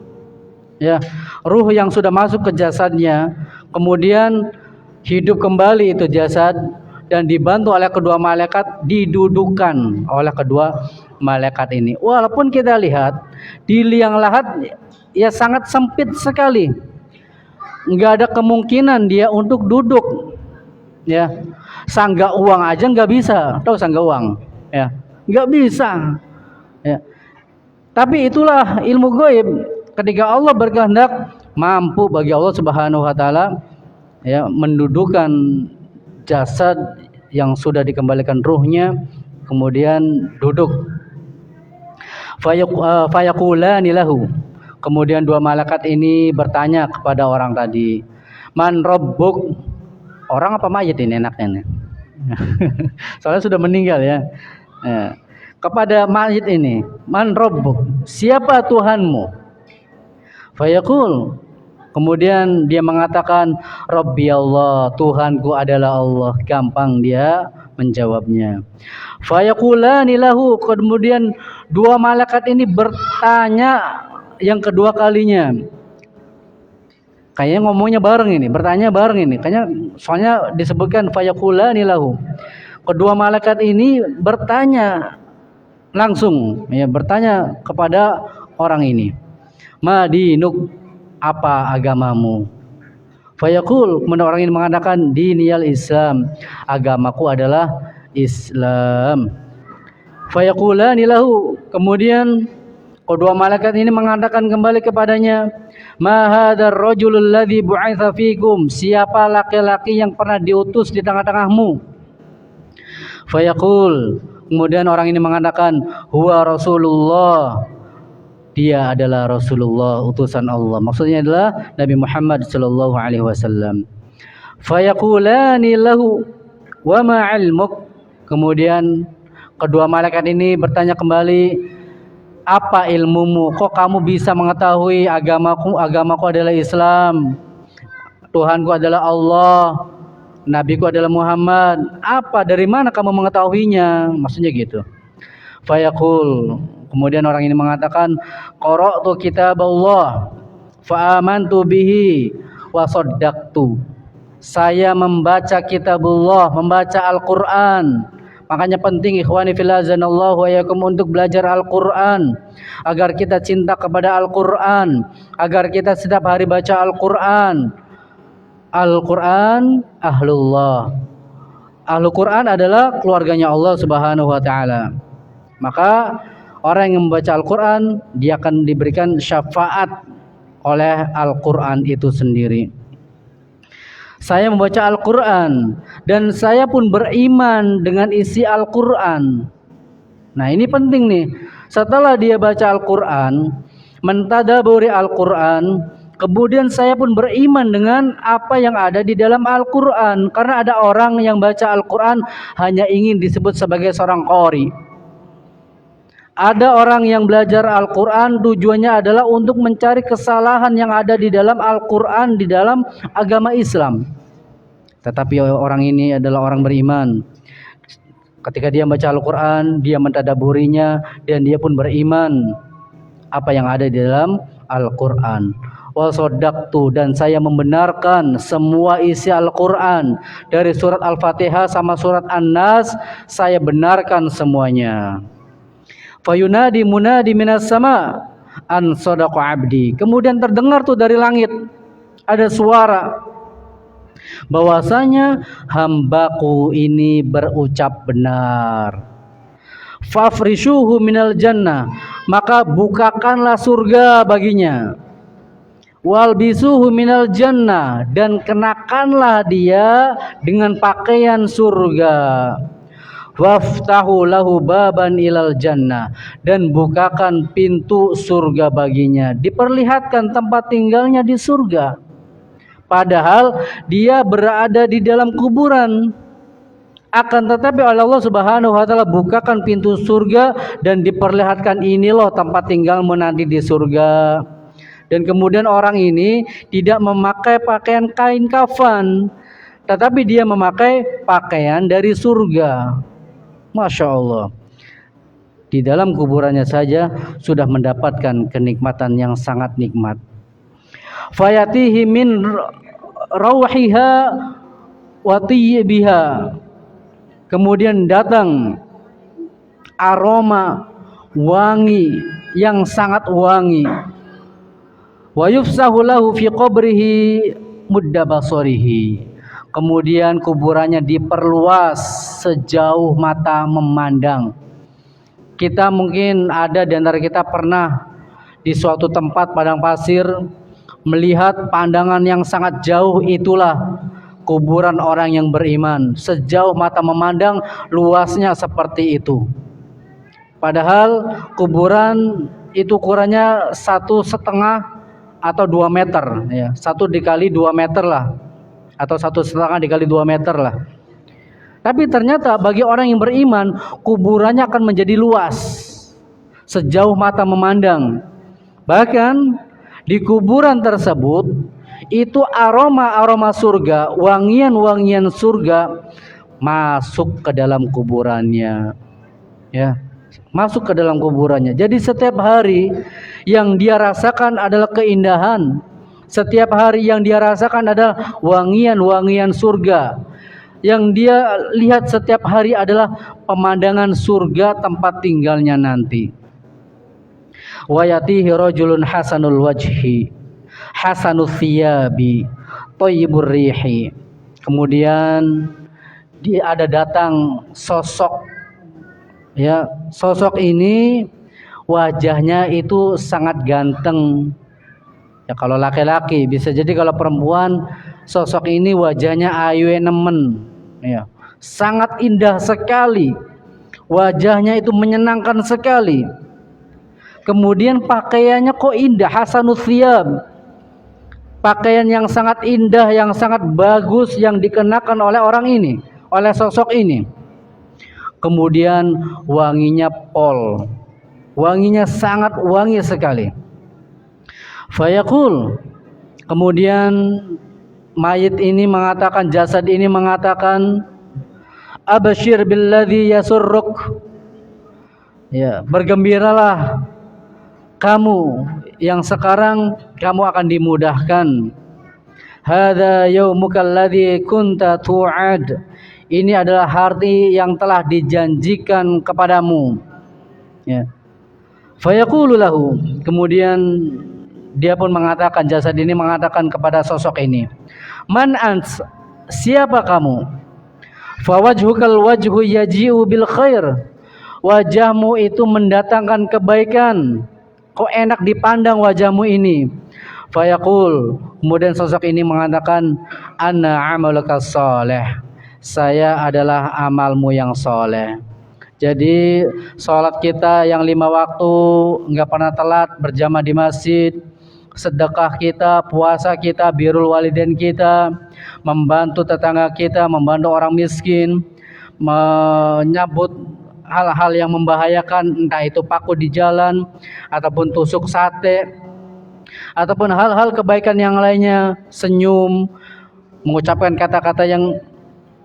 Ya, ruh yang sudah masuk ke jasadnya, kemudian hidup kembali itu jasad dan dibantu oleh kedua malaikat, didudukan oleh kedua malaikat ini. Walaupun kita lihat di liang lahat ya sangat sempit sekali, nggak ada kemungkinan dia untuk duduk. Ya, sangga uang aja nggak bisa, tahu sangga uang? Ya, nggak bisa. Ya, tapi itulah ilmu gaib. Ketika Allah berkehendak, mampu bagi Allah Subhanahu wa taala ya mendudukan jasad yang sudah dikembalikan ruhnya, kemudian duduk. Fayaqulani lahu. Kemudian dua malaikat ini bertanya kepada orang tadi, "Man rabbuk?" Orang apa mayit ini enaknya nih? Soalnya sudah meninggal ya. Kepada mayit ini, "Man rabbuk?" Siapa Tuhanmu? Fayaqul, kemudian dia mengatakan, "Rabbi Allah," Tuhanku adalah Allah. Gampang dia menjawabnya. Fayaqulani lahu, kemudian dua malaikat ini bertanya yang kedua kalinya. Kayaknya ngomongnya bareng ini, bertanya bareng ini. Kayaknya soalnya disebutkan fayaqulani lahu. Kedua malaikat ini bertanya langsung, ya, bertanya kepada orang ini. Madinuk, apa agamamu? Fayaqul, kemudian orang ini mengatakan, diniyal Islam, agamaku adalah Islam. Fayaqulani lahu, kemudian kedua malaikat ini mengatakan kembali kepadanya, ma hadzal rajulul ladzi bu'itsa fikum, siapa laki-laki yang pernah diutus di tengah-tengahmu? Fayaqul, kemudian orang ini mengatakan, huwa Rasulullah, dia adalah Rasulullah, utusan Allah. Maksudnya adalah Nabi Muhammad sallallahu alaihi wasallam. Fayaqulani lahu wa ma 'ilmuk, kemudian kedua malaikat ini bertanya kembali, apa ilmumu? Kok kamu bisa mengetahui agamaku adalah Islam, Tuhanku adalah Allah, Nabiku adalah Muhammad. Apa, dari mana kamu mengetahuinya? Maksudnya gitu. Fayaqul, kemudian orang ini mengatakan, qara'tu kitab Allah fa amantu bihi wa saddaqtu. Saya membaca kitabullah, membaca Al-Qur'an. Makanya penting ikhwani fillah azanallahu wa iyyakum untuk belajar Al-Qur'an, agar kita cinta kepada Al-Qur'an, agar kita setiap hari baca Al-Qur'an. Al-Qur'an ahlullah. Ahlul Qur'an adalah keluarganya Allah Subhanahu wa taala. Maka orang yang membaca Al-Qur'an, dia akan diberikan syafaat oleh Al-Qur'an itu sendiri. Saya membaca Al-Qur'an dan saya pun beriman dengan isi Al-Qur'an. Nah, ini penting nih. Setelah dia baca Al-Qur'an, mentadaburi Al-Qur'an, kemudian saya pun beriman dengan apa yang ada di dalam Al-Qur'an. Karena ada orang yang baca Al-Qur'an hanya ingin disebut sebagai seorang qori. Ada orang yang belajar Al-Qur'an tujuannya adalah untuk mencari kesalahan yang ada di dalam Al-Qur'an, di dalam agama Islam. Tetapi orang ini adalah orang beriman. Ketika dia membaca Al-Qur'an, dia mentadaburinya dan dia pun beriman apa yang ada di dalam Al-Quran. Wa shaddaqtu, dan saya membenarkan semua isi Al-Quran dari surat Al-Fatihah sama surat An-Nas, saya benarkan semuanya. Fayunadi munadi minas sama an sadaqa abdi. Kemudian terdengar tuh dari langit ada suara bahwasanya hambaku ini berucap benar. Fafrishuhu minal jannah, maka bukakanlah surga baginya. Walbisuhu minal jannah, dan kenakanlah dia dengan pakaian surga. Waftahu lahu baban ilal jannah, dan bukakan pintu surga baginya. Diperlihatkan tempat tinggalnya di surga, padahal dia berada di dalam kuburan. Akan tetapi Allah Subhanahu wa taala bukakan pintu surga dan diperlihatkan, ini loh tempat tinggalmu nanti di surga. Dan kemudian orang ini tidak memakai pakaian kain kafan, tetapi dia memakai pakaian dari surga. Masya Allah, di dalam kuburannya saja sudah mendapatkan kenikmatan yang sangat nikmat. Fayatihi min rauhiha wa tiyyibiha, kemudian datang aroma wangi yang sangat wangi. Wa yufsahu lahu fi qabrihi mudda basarihi, kemudian kuburannya diperluas sejauh mata memandang. Kita mungkin ada di antara kita pernah di suatu tempat padang pasir melihat pandangan yang sangat jauh, itulah kuburan orang yang beriman. Sejauh mata memandang luasnya seperti itu. Padahal kuburan itu ukurannya 1,5 atau 2 meter, ya, 1 dikali 2 meter lah, atau 1,5 dikali 2 meter lah. Tapi ternyata bagi orang yang beriman, kuburannya akan menjadi luas sejauh mata memandang. Bahkan di kuburan tersebut itu aroma-aroma surga, wangian-wangian surga masuk ke dalam kuburannya, ya, masuk ke dalam kuburannya. Jadi setiap hari yang dia rasakan adalah keindahan. Setiap hari yang dia rasakan adalah wangian-wangian surga. Yang dia lihat setiap hari adalah pemandangan surga tempat tinggalnya nanti. Wa yatihi rajulun hasanul wajhi, hasanul thiyabi, thayyibur rihi. Kemudian dia ada datang sosok, ya, sosok ini wajahnya itu sangat ganteng. Ya, kalau laki-laki, bisa jadi kalau perempuan sosok ini wajahnya ayu nemen, ya, sangat indah sekali. Wajahnya itu menyenangkan sekali. Kemudian pakaiannya kok indah, hasanul thiyab. Pakaian yang sangat indah, yang sangat bagus yang dikenakan oleh orang ini, oleh sosok ini. Kemudian wanginya pol, wanginya sangat wangi sekali. Fayaqul, kemudian mayit ini mengatakan, jasad ini mengatakan, abashir billadzi yasurruk, ya, bergembiralah kamu yang sekarang kamu akan dimudahkan. Hadza yaumukal ladzi kunta tu'ad, ini adalah hari yang telah dijanjikan kepadamu, ya. Fayaqulu lahu, kemudian dia pun mengatakan, jasad ini mengatakan kepada sosok ini, man ant, siapa kamu? Fawajhukal wajhu yaji'u bil khair, wajahmu itu mendatangkan kebaikan, kok enak dipandang wajahmu ini. Fayaqul, kemudian sosok ini mengatakan, ana amaluka sholeh, saya adalah amalmu yang soleh. Jadi sholat kita yang 5 waktu nggak pernah telat, berjamaah di masjid, sedekah kita, puasa kita, birrul walidain kita, membantu tetangga kita, membantu orang miskin, menyambut hal-hal yang membahayakan, entah itu paku di jalan ataupun tusuk sate ataupun hal-hal kebaikan yang lainnya, senyum, mengucapkan kata-kata yang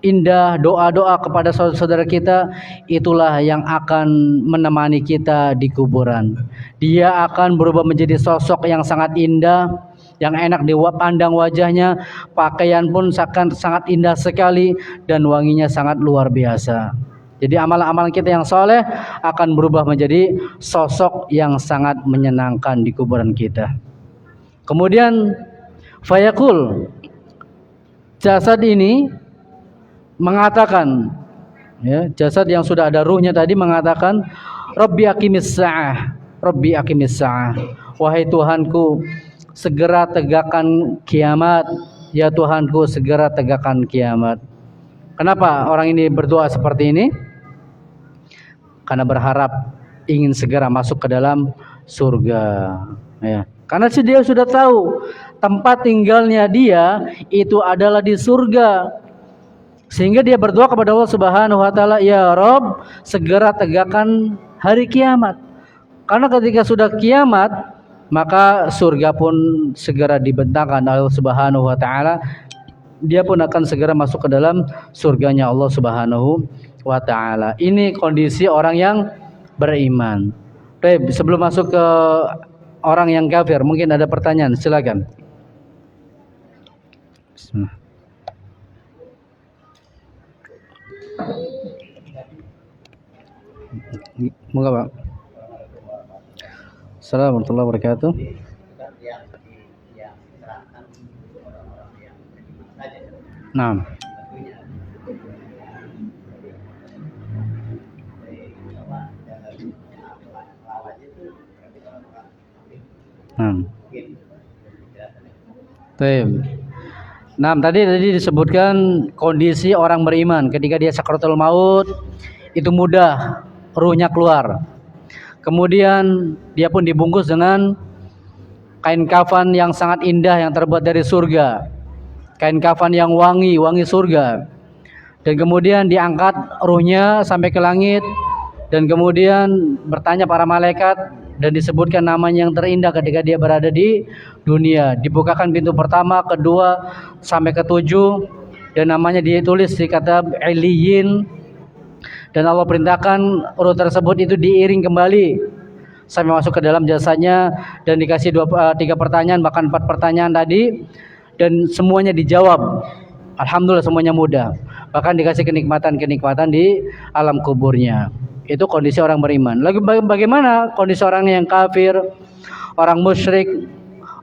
indah, doa-doa kepada saudara-saudara kita, itulah yang akan menemani kita di kuburan. Dia akan berubah menjadi sosok yang sangat indah, yang enak dipandang wajahnya, pakaian pun sangat indah sekali dan wanginya sangat luar biasa. Jadi amalan-amalan kita yang soleh akan berubah menjadi sosok yang sangat menyenangkan di kuburan kita. Kemudian fayaqul, jasad ini mengatakan, ya, jasad yang sudah ada ruhnya tadi mengatakan, Rabbi aqimis sa'ah, Rabbi aqimis sa'ah, wahai Tuhanku, segera tegakkan kiamat, ya Tuhanku, segera tegakkan kiamat. Kenapa orang ini berdoa seperti ini? Karena berharap ingin segera masuk ke dalam surga, ya. Karena dia sudah tahu tempat tinggalnya dia itu adalah di surga. Sehingga dia berdoa kepada Allah Subhanahu wa taala, ya Rabb, segera tegakkan hari kiamat. Karena ketika sudah kiamat, maka surga pun segera dibentangkan oleh Allah Subhanahu wa taala. Dia pun akan segera masuk ke dalam surganya Allah Subhanahu wa taala. Ini kondisi orang yang beriman. Baik, sebelum masuk ke orang yang kafir, mungkin ada pertanyaan, silakan. Bismillah. Moga Pak. Assalamualaikum warahmatullahi wabarakatuh. Nah, nah, tadi disebutkan kondisi orang beriman ketika dia sakaratul maut itu mudah ruhnya keluar. Kemudian dia pun dibungkus dengan kain kafan yang sangat indah yang terbuat dari surga. Kain kafan yang wangi surga. Dan kemudian diangkat ruhnya sampai ke langit, dan kemudian bertanya para malaikat dan disebutkan namanya yang terindah ketika dia berada di dunia. Dibukakan pintu pertama, kedua sampai ketujuh, dan namanya ditulis di kitab Illiyin. Dan Allah perintahkan ruh tersebut itu diiring kembali sampai masuk ke dalam jasadnya, dan dikasih 3 pertanyaan, bahkan 4 pertanyaan tadi, dan semuanya dijawab. Alhamdulillah semuanya mudah. Bahkan dikasih kenikmatan-kenikmatan di alam kuburnya. Itu kondisi orang beriman. Lagi bagaimana kondisi orang yang kafir, orang musyrik,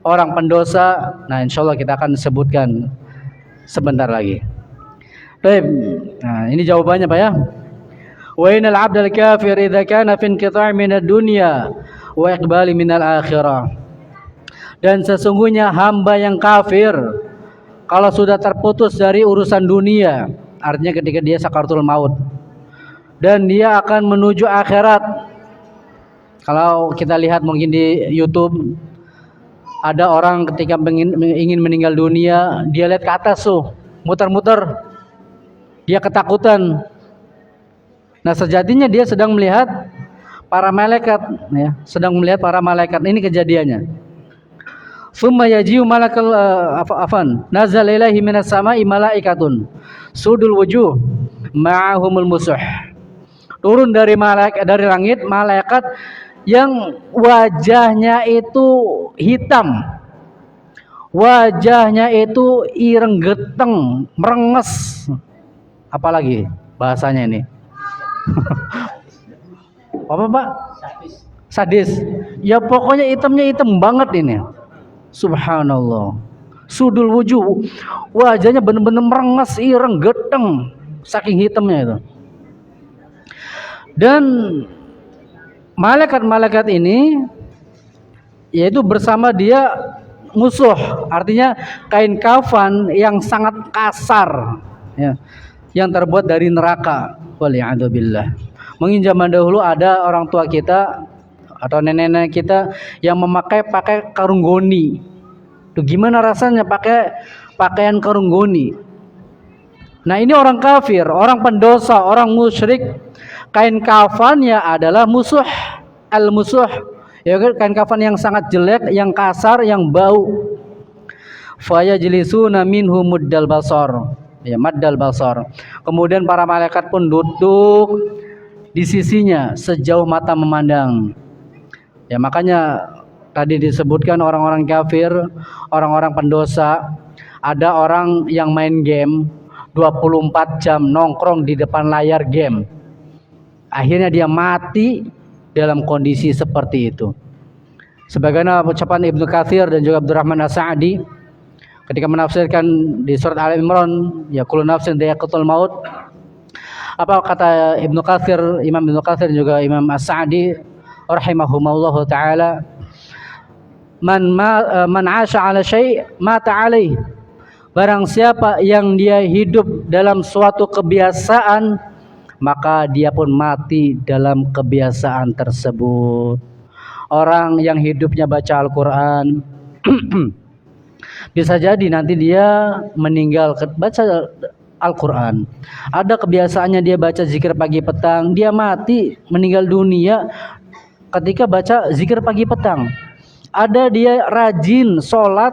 orang pendosa? Nah, insyaallah kita akan sebutkan sebentar lagi. Baik. Nah, ini jawabannya Pak ya. Wa innal 'abdal kafir idza kana fi inqita' minad dunya wa iqbali minal akhirah. Dan sesungguhnya hamba yang kafir kalau sudah terputus dari urusan dunia, artinya ketika dia sakaratul maut, dan dia akan menuju akhirat. Kalau kita lihat mungkin di YouTube, ada orang ketika ingin meninggal dunia, dia lihat ke atas tuh, muter-muter, dia ketakutan. Nah, sejatinya dia sedang melihat para malaikat, ya, sedang melihat para malaikat. Ini kejadiannya. Summa yaji'u malakal nazala ilaihi minas sama'i malaikatun sudul wujuh ma'ahumul musuh. Turun dari langit malaikat yang wajahnya itu hitam, wajahnya itu ireng geteng, merenges. Apalagi bahasanya ini? Apa Pak? Sadis. Ya pokoknya hitamnya hitam banget ini. Subhanallah. Sudul wujuh, wajahnya benar-benar merenges, ireng, geteng, saking hitamnya itu. Dan malaikat-malaikat ini yaitu bersama dia musuh, artinya kain kafan yang sangat kasar, ya, yang terbuat dari neraka. Waliyadzubillah. Mungkin zaman dahulu ada orang tua kita atau nenek-nenek kita yang pakai karung goni. Tuh gimana rasanya pakai pakaian karung goni? Nah, ini orang kafir, orang pendosa, orang musyrik. Kain kafannya adalah musuh, al-musuh. Ya, kain kafan yang sangat jelek, yang kasar, yang bau. Fayajlisuna minhu muddal basar. ya maddal basar. Kemudian para malaikat pun duduk di sisinya sejauh mata memandang. Ya makanya tadi disebutkan orang-orang kafir, orang-orang pendosa, ada orang yang main game 24 jam nongkrong di depan layar game. Akhirnya dia mati dalam kondisi seperti itu. Sebagaimana ucapan Ibnu Katsir dan juga Abdurrahman As-Sa'di ketika menafsirkan di surat Al-Imran, ya kullu nafsin dha'iqatul maut. Apa kata Ibnu Katsir, Imam Ibnu Katsir juga Imam As-Sa'di rahimahumullahu taala, man 'asha 'ala syai' mata 'alaih. Barang siapa yang dia hidup dalam suatu kebiasaan, maka dia pun mati dalam kebiasaan tersebut. Orang yang hidupnya baca Al-Quran bisa jadi nanti dia meninggal baca Al-Quran. Ada kebiasaannya dia baca zikir pagi petang, dia mati meninggal dunia ketika baca zikir pagi petang. Ada dia rajin sholat,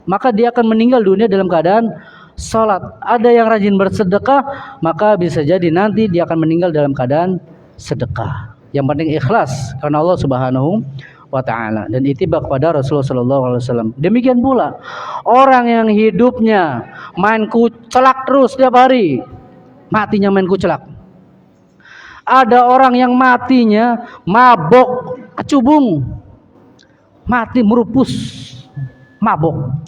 maka dia akan meninggal dunia dalam keadaan sholat. Ada yang rajin bersedekah, maka bisa jadi nanti dia akan meninggal dalam keadaan sedekah. Yang penting ikhlas karena Allah Subhanahu wa taala dan ittiba kepada Rasulullah sallallahu alaihi wasallam. Demikian pula orang yang hidupnya main kucelak terus setiap hari, matinya main kucelak. Ada orang yang matinya mabok kecubung, mati merupus mabok.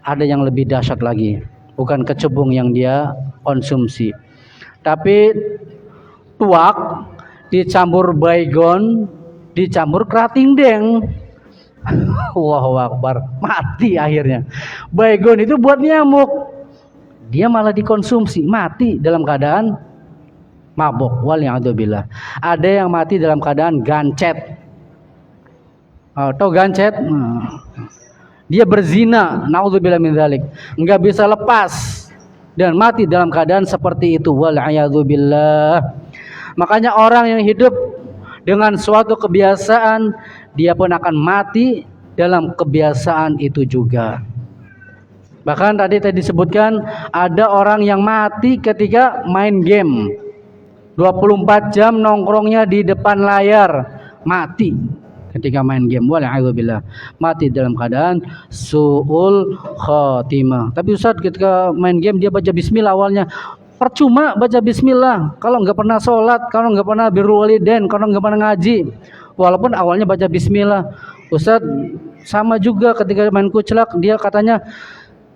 Ada yang lebih dahsyat lagi, bukan kecubung yang dia konsumsi, tapi tuak dicampur baygon, dicampur kerating deng. Allahu Akbar, mati akhirnya. Baygon itu buat nyamuk, dia malah dikonsumsi, mati dalam keadaan mabok. Waliyadzubillah. Ada yang mati dalam keadaan gancet. Tahu gancet? Dia berzina, naudzubillah min dzalik, enggak bisa lepas dan mati dalam keadaan seperti itu. Waliyadzubillah. Makanya orang yang hidup dengan suatu kebiasaan, dia pun akan mati dalam kebiasaan itu juga. Bahkan tadi disebutkan ada orang yang mati ketika main game 24 jam nongkrongnya di depan layar, mati ketika main game. Wala'udzubillah, mati dalam keadaan su'ul khatimah. Tapi Ustaz, ketika main game dia baca bismillah awalnya, percuma baca bismillah kalau nggak pernah sholat, kalau nggak pernah birrul walidain, kalau nggak pernah ngaji. Walaupun awalnya baca bismillah, Ustaz, sama juga ketika main kucelak, dia katanya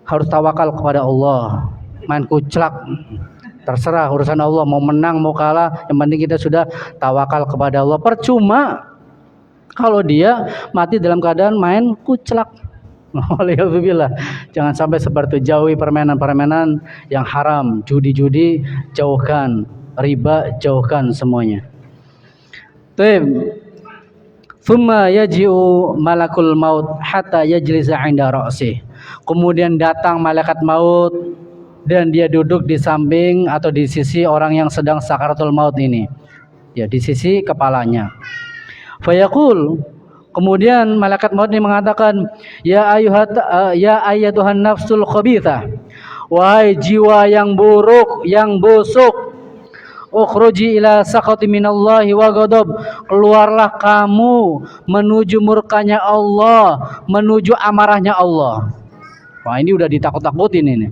harus tawakal kepada Allah. Main kucelak terserah urusan Allah, mau menang mau kalah, yang penting kita sudah tawakal kepada Allah. Percuma kalau dia mati dalam keadaan main kucelak. Alhamdulillah. Jangan sampai seperti jauhi permainan-permainan yang haram, judi-judi jauhkan, riba jauhkan semuanya. Thumma yaji'u malakul maut hatta yajlisa 'inda ra'sih. Kemudian datang malaikat maut dan dia duduk di samping atau di sisi orang yang sedang sakaratul maut ini. Ya, di sisi kepalanya. Fayaqul, kemudian malaikat maut ini mengatakan, ya ayyatuhan nafsul khabithah, wahai jiwa yang buruk, yang busuk, ukhruji ila sakhati minallahi wa ghadab, keluarlah kamu menuju murkanya Allah, menuju amarahnya Allah. Wah, ini udah ditakut-takutin ini.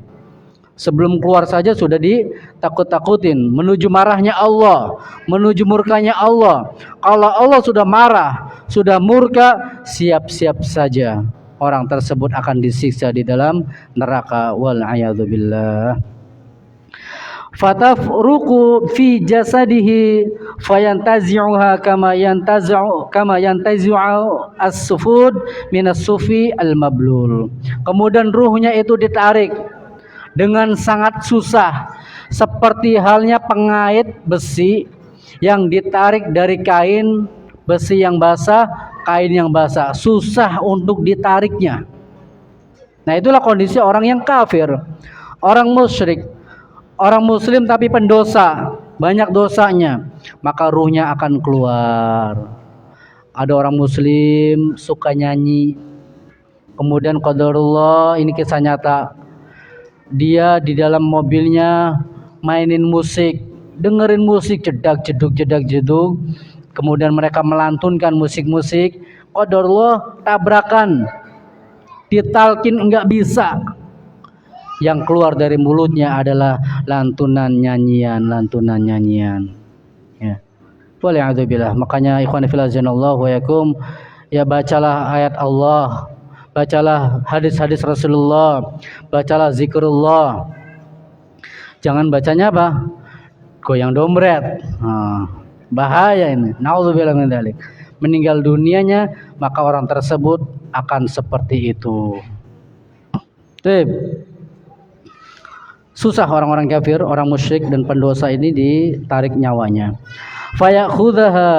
Sebelum keluar saja sudah ditakut-takutin, menuju marahnya Allah, menuju murkanya Allah. Kalau Allah sudah marah, sudah murka, siap-siap saja orang tersebut akan disiksa di dalam neraka. Wal'iyadzubillah. Fatafruqu fi jasadihi fayantazi'uha kama yantazi'u as-sufud min as-sufi al-mablul. Kemudian ruhnya itu ditarik dengan sangat susah, seperti halnya pengait besi yang ditarik dari kain besi yang basah, kain yang basah, susah untuk ditariknya. Nah, itulah kondisi orang yang kafir, orang musyrik, orang muslim tapi pendosa, banyak dosanya, maka ruhnya akan keluar. Ada orang muslim suka nyanyi, kemudian qadarullah, ini kisah nyata, dia di dalam mobilnya mainin musik, dengerin musik jedak jeduk, kemudian mereka melantunkan musik-musik, qadarullah tabrakan, ditalkin enggak bisa. Yang keluar dari mulutnya adalah lantunan nyanyian. Ya. Waliyadzubillah. Makanya ikhwan fillah wa yakum, ya bacalah ayat Allah, bacalah hadis-hadis Rasulullah, bacalah zikrullah. Jangan bacanya apa? Goyang dompet. Bahaya ini. Nauzubillah min dzalik. Meninggal dunianya, maka orang tersebut akan seperti itu. Susah orang-orang kafir, orang musyrik dan pendosa ini ditarik nyawanya. Fayakhudhaha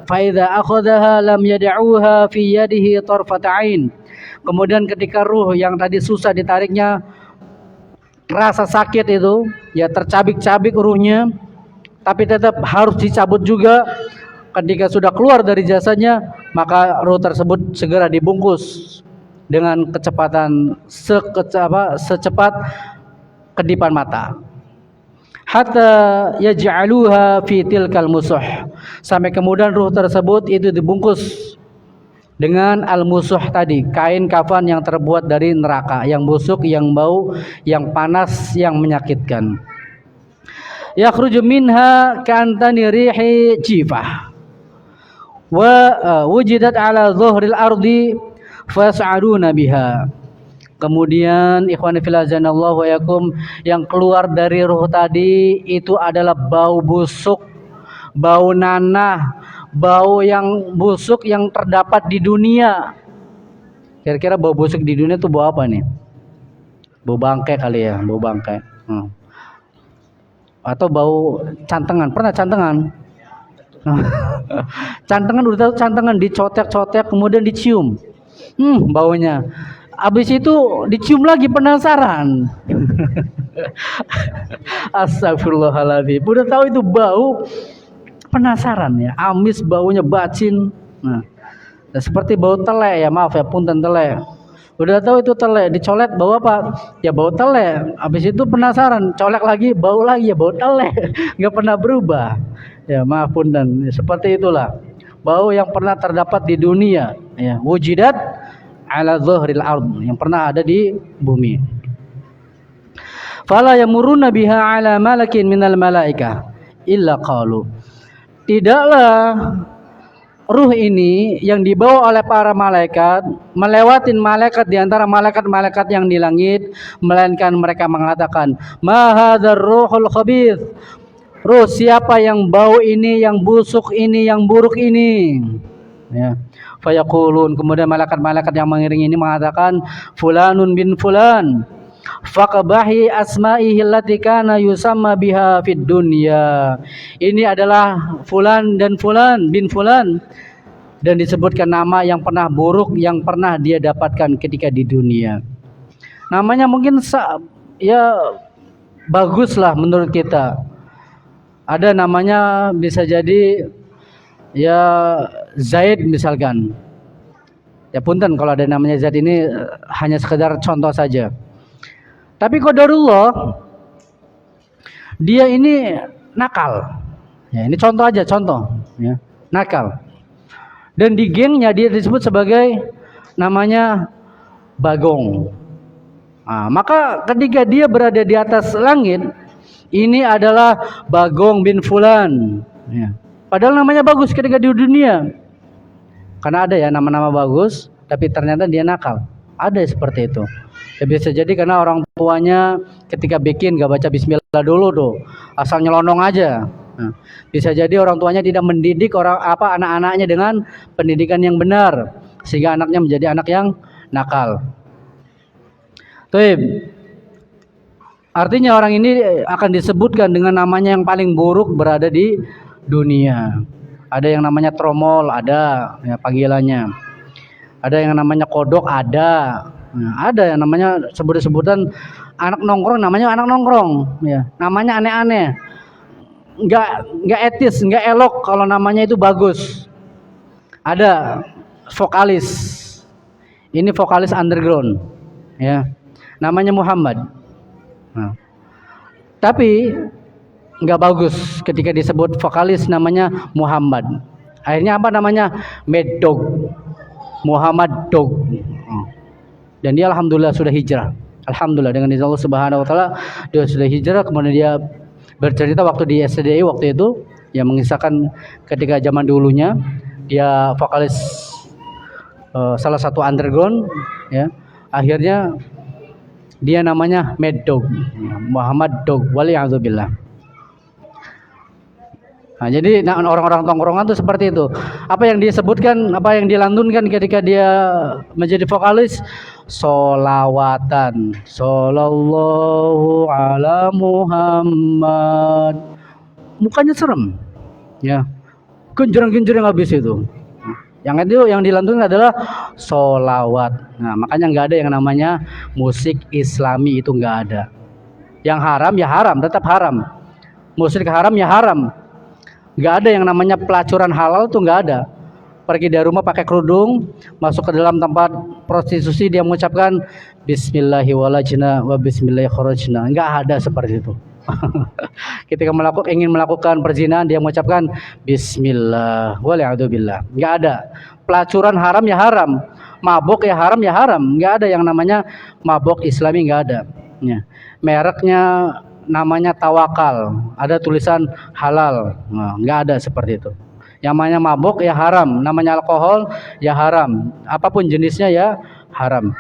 fa idza akhadhaha lam yad'uha fi yadihi tarfat ain. Kemudian ketika ruh yang tadi susah ditariknya, rasa sakit itu, ya tercabik-cabik ruhnya, tapi tetap harus dicabut juga. Ketika sudah keluar dari jasadnya, maka ruh tersebut segera dibungkus dengan kecepatan secepat kedipan mata. Hatta yaj'aluha fi tilkal musuh. Sampai kemudian ruh tersebut itu dibungkus dengan al-musuh tadi, kain kafan yang terbuat dari neraka, yang busuk, yang bau, yang panas, yang menyakitkan. Yakhruju minha ka'antani rihi jifah. Wa wujidat ala dhuhril ardi fas'aduna biha. Kemudian ikhwani fillah wa yakum, yang keluar dari ruh tadi itu adalah bau busuk, bau nanah, bau yang busuk yang terdapat di dunia. Kira-kira bau busuk di dunia itu bau apa nih? Bau bangkai kali ya, bau bangkai. Atau bau cantengan, pernah cantengan? Cantengan, udah tahu cantengan, dicotek-cotek kemudian dicium. Baunya. Habis itu dicium lagi, penasaran. Astagfirullahaladzim. Udah tahu itu bau, penasaran ya. Amis baunya, bacin. Nah, seperti bau telek ya, maaf ya, punten telek. Udah tahu itu telek, dicolek bau apa? Ya bau telek. Habis itu penasaran, colek lagi, bau lagi, ya bau telek. Nggak pernah berubah. Ya maaf punten. Seperti itulah bau yang pernah terdapat di dunia. Ya, wujidat ala dhuhril ard, yang pernah ada di bumi. Fala yamuruna biha ala malakin minal malaikah illa qalu. Tidaklah ruh ini yang dibawa oleh para malaikat melewatin malaikat di antara malaikat-malaikat yang di langit, melainkan mereka mengatakan, ma hadzal ruhul khabith. Ruh siapa yang bau ini, yang busuk ini, yang buruk ini? Ya. Fayaqulun, kemudian malaikat-malaikat yang mengiringi ini mengatakan, fulanun bin fulan faqabahi asma'ihi allati kana yusamma biha fid dunya. Ini adalah fulan dan fulan bin fulan, dan disebutkan nama yang pernah buruk yang pernah dia dapatkan ketika di dunia. Namanya mungkin ya baguslah menurut kita. Ada namanya bisa jadi ya Zaid misalkan. Ya punten kalau ada namanya Zaid, ini hanya sekedar contoh saja. Tapi qadarullah dia ini nakal. Ya, ini contoh aja, contoh ya, nakal. Dan di gengnya dia disebut sebagai namanya Bagong. Nah, maka ketika dia berada di atas langit, ini adalah Bagong bin Fulan. Ya. Padahal namanya bagus ketika di dunia. Karena ada ya nama-nama bagus, tapi ternyata dia nakal. Ada seperti itu. Ya bisa jadi karena orang tuanya ketika bikin gak baca bismillah dulu tuh, asal nyelonong aja. Nah, bisa jadi orang tuanya tidak mendidik anak-anaknya dengan pendidikan yang benar, sehingga anaknya menjadi anak yang nakal. Tuh. Artinya orang ini akan disebutkan dengan namanya yang paling buruk berada di dunia. Ada yang namanya tromol, ada ya panggilannya. Ada yang namanya kodok, ada. Nah, ada yang namanya sebutan anak nongkrong, namanya anak nongkrong. Ya, namanya aneh-aneh. Nggak etis, nggak elok kalau namanya itu bagus. Ada vokalis. Ini vokalis underground. Ya, namanya Muhammad. Nah, tapi nggak bagus ketika disebut vokalis namanya Muhammad. Akhirnya apa namanya? Mad Dog, Muhammad Dog. Dan dia alhamdulillah sudah hijrah. Alhamdulillah dengan izin Allah Subhanahu wa taala dia sudah hijrah. Kemudian dia bercerita waktu di SDI waktu itu, yang mengisahkan ketika zaman dulunya dia vokalis salah satu underground, ya. Akhirnya dia namanya Mad Dog, Muhammad Dog, waliyadzubillah. Nah, jadi orang-orang tongkrongan tuh seperti itu. Apa yang disebutkan, apa yang dilantunkan ketika dia menjadi vokalis, solawatan, sallallahu ala Muhammad. Mukanya serem, ya, genjreng-genjreng habis itu. Yang itu yang dilantunkan adalah solawat. Nah, makanya nggak ada yang namanya musik Islami, itu nggak ada. Yang haram ya haram, tetap haram. Musik haram ya haram. Nggak ada yang namanya pelacuran halal, tuh nggak ada. Pergi dari rumah pakai kerudung, masuk ke dalam tempat prostitusi, dia mengucapkan Bismillahirrahmanirrahim wa Bismillahirrahmanirrahim. Nggak ada seperti itu. Ketika ingin melakukan perzinahan, dia mengucapkan Bismillah, waliyadzubillah. Nggak ada. Pelacuran haram ya haram, mabok ya haram ya haram. Nggak ada yang namanya mabok Islami, nggak ada. Ya. Mereknya namanya Tawakal, ada tulisan halal. Nah, nggak ada seperti itu. Yang namanya mabok ya haram, namanya alkohol ya haram, apapun jenisnya ya haram.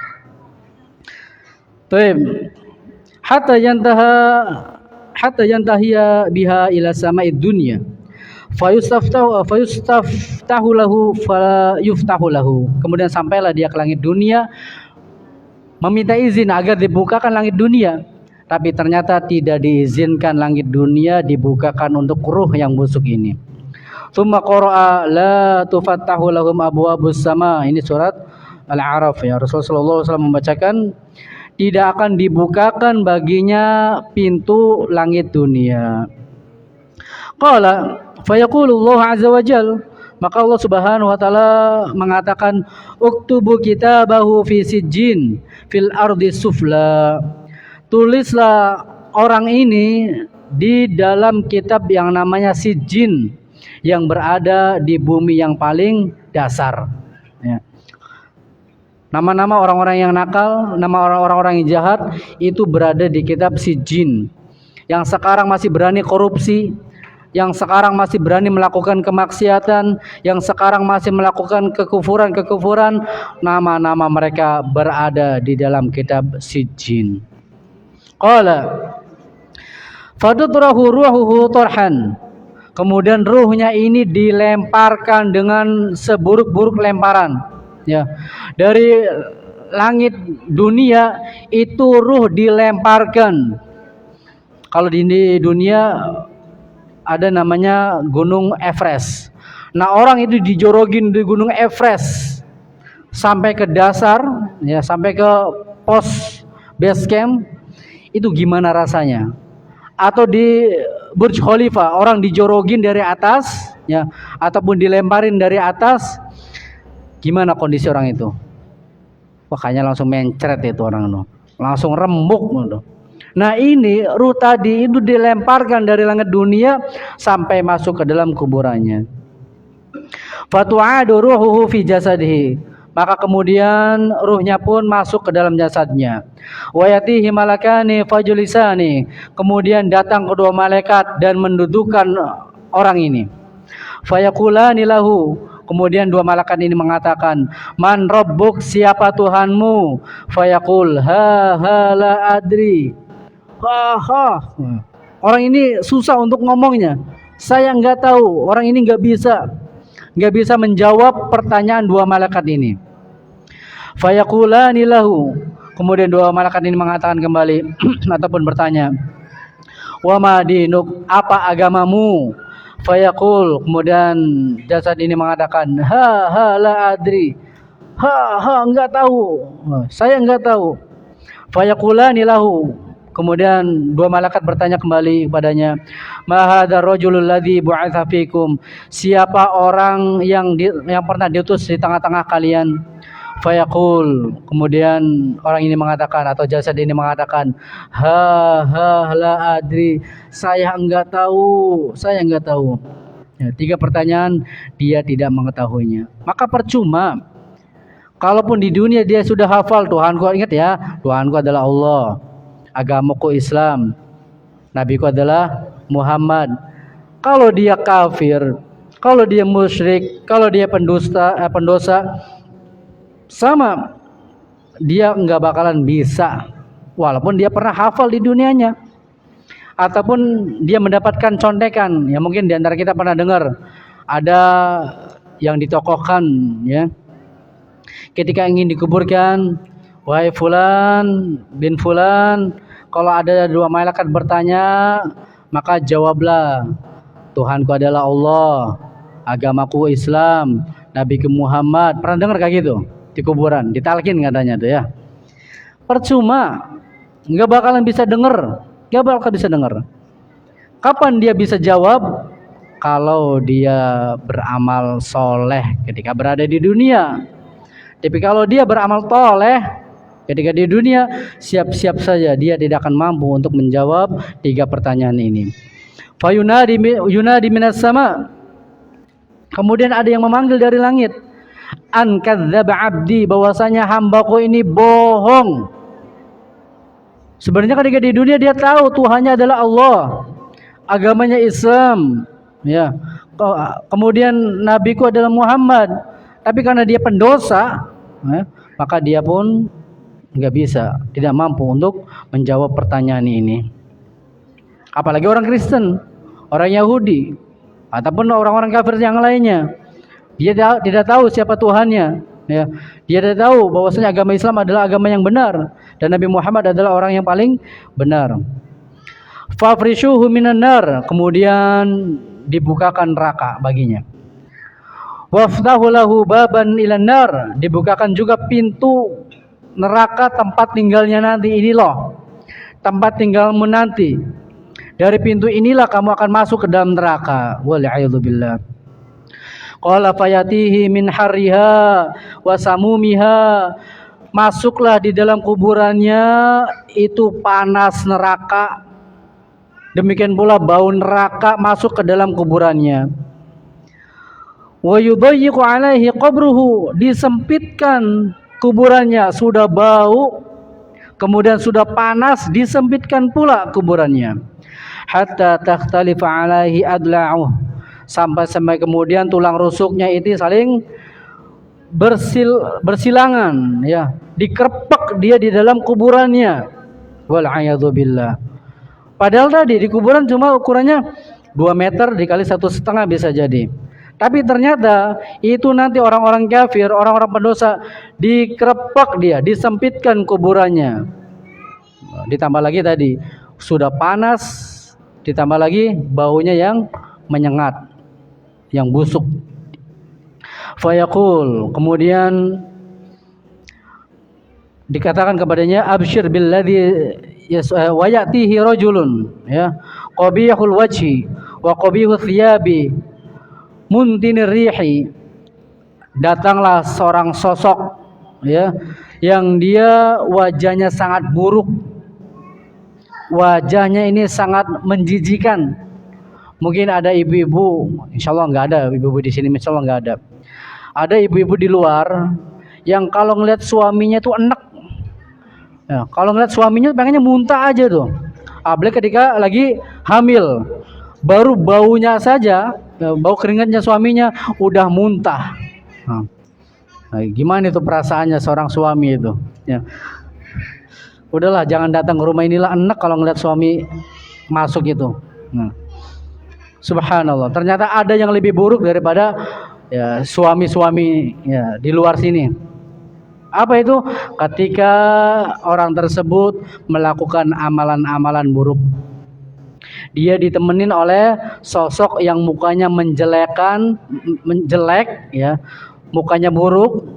Taib. Hatta yantahiya biha ila sama'id dunya. Fayustaftahu lahu fayuftahu lahu. Kemudian sampailah dia ke langit dunia, meminta izin agar dibukakan langit dunia. Tapi ternyata tidak diizinkan langit dunia dibukakan untuk ruh yang busuk ini. Tsumma qara'a la tufattahu lahum abwabus sama. Ini surat Al-A'raf, ya. Rasulullah SAW membacakan tidak akan dibukakan baginya pintu langit dunia. Qala fayaqulu Allah azza wa jalla, maka Allah Subhanahu wa taala mengatakan uktubu kitabahu fi sijjin fil ardi sufla. Tulislah orang ini di dalam kitab yang namanya Sijjin, yang berada di bumi yang paling dasar, ya. Nama-nama orang-orang yang nakal, nama orang-orang yang jahat itu berada di kitab Sijjin. Yang sekarang masih berani korupsi, yang sekarang masih berani melakukan kemaksiatan, yang sekarang masih melakukan kekufuran, nama-nama mereka berada di dalam kitab Sijjin. Qala fadutrahu ruhuhu torhan. Kemudian ruhnya ini dilemparkan dengan seburuk-buruk lemparan, ya. Dari langit dunia itu ruh dilemparkan. Kalau di dunia ada namanya Gunung Everest. Nah, orang itu dijorogin di Gunung Everest sampai ke dasar, ya, sampai ke pos base camp. Itu gimana rasanya? Atau di Burj Khalifa, orang dijorogin dari atas, ya, ataupun dilemparin dari atas, gimana kondisi orang itu? Wah, kayaknya langsung mencret itu orang itu, langsung remuk gitu. Nah, ini ruh tadi itu dilemparkan dari langit dunia sampai masuk ke dalam kuburannya. Fatu'adu ruhuhu fi jasadihi. Maka kemudian ruhnya pun masuk ke dalam jasadnya. Wa yatihi malakani fajulisani. Kemudian datang kedua malaikat dan mendudukkan orang ini. Fayaqulani lahu. Kemudian dua malaikat ini mengatakan, "Man rabbuk, siapa Tuhanmu?" Fayaqul, "Ha la adri." Orang ini susah untuk ngomongnya. Saya nggak tahu. Orang ini nggak bisa menjawab pertanyaan dua malaikat ini. Fayaqulani lahu. Kemudian dua malaikat ini mengatakan kembali ataupun bertanya, "Wa ma dinuk, apa agamamu?" Fayaqul, kemudian jasad ini mengatakan, "Ha la adri." Enggak tahu. Saya enggak tahu. Fayaqulani lahu. Kemudian dua malaikat bertanya kembali kepadanya, "Ma hadzal rajulul ladzi bu'atsa fikum?" Siapa orang yang pernah diutus di tengah-tengah kalian? Fayaqul, kemudian orang ini mengatakan atau jasad ini mengatakan, la adri, saya enggak tahu, saya enggak tahu. Ya, 3 pertanyaan dia tidak mengetahuinya. Maka percuma. Kalaupun di dunia dia sudah hafal, Tuhanku, ingat ya, Tuhanku adalah Allah, agamaku Islam, nabiku adalah Muhammad. Kalau dia kafir, kalau dia musyrik, kalau dia pendosa, sama, dia nggak bakalan bisa, walaupun dia pernah hafal di dunianya, ataupun dia mendapatkan contekan. Ya mungkin di antara kita pernah dengar ada yang ditokohkan, ya, ketika ingin dikuburkan, wahai fulan bin fulan, kalau ada 2 malaikat bertanya, maka jawablah, Tuhanku adalah Allah, agamaku Islam, nabiku Muhammad. Pernah dengar kayak gitu di kuburan, ditalkin katanya tuh, ya. Percuma, nggak bakalan bisa dengar, nggak bakal bisa dengar. Kapan dia bisa jawab? Kalau dia beramal soleh ketika berada di dunia. Tapi kalau dia beramal toleh ketika di dunia, siap-siap saja dia tidak akan mampu untuk menjawab 3 pertanyaan ini. Yunadi minas sama. Kemudian ada yang memanggil dari langit, an kadzdzaba abdi, bahwasanya hambaku ini bohong. Sebenarnya ketika di dunia dia tahu Tuhannya adalah Allah, agamanya Islam, ya. Kemudian nabiku adalah Muhammad. Tapi karena dia pendosa, ya, maka dia pun nggak bisa, tidak mampu untuk menjawab pertanyaan ini. Apalagi orang Kristen, orang Yahudi, ataupun orang-orang kafir yang lainnya. Dia tidak tahu siapa Tuhannya, ya. Dia tidak tahu bahwasanya agama Islam adalah agama yang benar dan Nabi Muhammad adalah orang yang paling benar. Fafrishuhu minan nar, kemudian dibukakan neraka baginya. Waftahu lahu baban ilan nar, dibukakan juga pintu neraka tempat tinggalnya nanti. Ini loh tempat tinggalmu nanti. Dari pintu inilah kamu akan masuk ke dalam neraka. Wal'iyadzubillah. Qala fayatihi min harriha wa samumiha. Masuklah di dalam kuburannya, itu panas neraka. Demikian pula bau neraka masuk ke dalam kuburannya. Wa yudayyiqu alaihi qabruhu, disempitkan kuburannya, sudah bau, kemudian sudah panas, disempitkan pula kuburannya. Hatta takhtalifa alaihi adla'uh, sampai kemudian tulang rusuknya itu saling bersilangan, ya, dikerpek dia di dalam kuburannya. Wal a'yadzu billah. Padahal tadi di kuburan cuma ukurannya 2 meter dikali 1,5 bisa jadi. Tapi ternyata itu nanti orang-orang kafir, orang-orang pendosa, dikerepek dia, disempitkan kuburannya. Ditambah lagi tadi sudah panas, ditambah lagi baunya yang menyengat, yang busuk. Fayaqul, kemudian dikatakan kepadanya, absyir billadzi wa ya'tihi rajulun, ya, qabihul wajhi wa qabihul thiyabi muntinir rihi. Datanglah seorang sosok, ya, yang dia wajahnya sangat buruk, wajahnya ini sangat menjijikan. Mungkin ada ibu-ibu, insyaallah nggak ada ibu-ibu di sini, insyaallah nggak ada. Ada ibu-ibu di luar yang kalau ngeliat suaminya tuh enek, ya, kalau ngeliat suaminya pengennya muntah aja tuh. Apalagi ketika lagi hamil, baru baunya saja, bau keringatnya suaminya udah muntah. Nah, gimana itu perasaannya seorang suami itu, ya. Udahlah, jangan datang ke rumah inilah, enak kalau ngeliat suami masuk itu. Nah, subhanallah, ternyata ada yang lebih buruk daripada, ya, suami-suami, ya, di luar sini. Apa itu? Ketika orang tersebut melakukan amalan-amalan buruk, dia ditemenin oleh sosok yang mukanya menjelek, ya, mukanya buruk,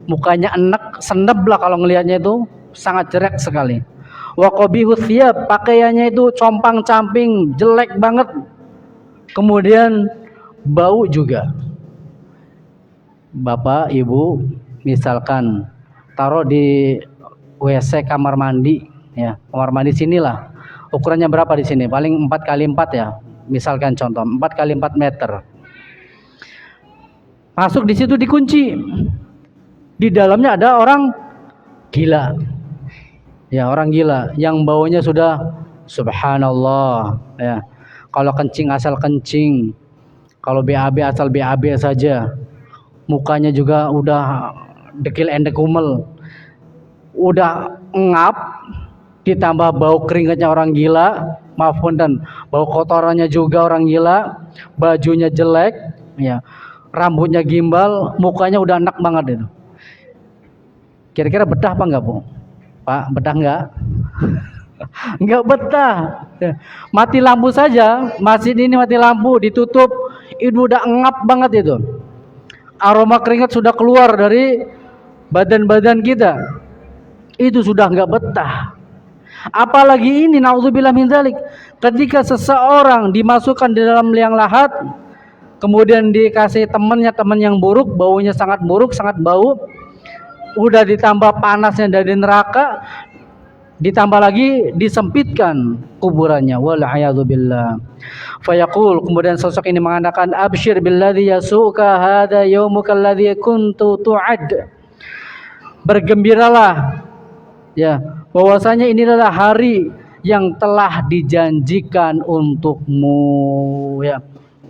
mukanya enek, sendep lah kalau ngelihatnya itu, sangat jelek sekali. Wa qabihu thiyab, pakaiannya itu compang-camping, jelek banget. Kemudian bau juga. Bapak, Ibu, misalkan taruh di WC kamar mandi, ya kamar mandi sinilah. Ukurannya berapa di sini? Paling 4x4 ya. Misalkan contoh 4x4 meter. Masuk di situ dikunci. Di dalamnya ada orang gila. Ya, orang gila yang baunya sudah subhanallah ya. Kalau kencing asal kencing. Kalau BAB asal BAB saja. Mukanya juga udah dekil endek kumel. Udah ngap, ditambah bau keringatnya orang gila, maafun, dan bau kotorannya juga orang gila, bajunya jelek, ya, rambutnya gimbal, mukanya udah enak banget itu. Kira-kira betah apa enggak, Bu? Pak, betah enggak? Enggak betah. Mati lampu saja, masjid ini mati lampu, ditutup, itu udah ngap banget itu. Aroma keringat sudah keluar dari badan-badan kita. Itu sudah enggak betah. Apalagi ini, naudzubillah min dzalik, ketika seseorang dimasukkan di dalam liang lahat, kemudian dikasih temannya, teman yang buruk, baunya sangat buruk, sangat bau, udah ditambah panasnya dari neraka, ditambah lagi disempitkan kuburannya, wal a'yadzubillah. Fayaqul, kemudian sosok ini mengatakan, absyir billadzi yasuka hada yaumuka alladzi kuntu tu'ad. Bergembiralah, ya, bahwasanya ini adalah hari yang telah dijanjikan untukmu, ya.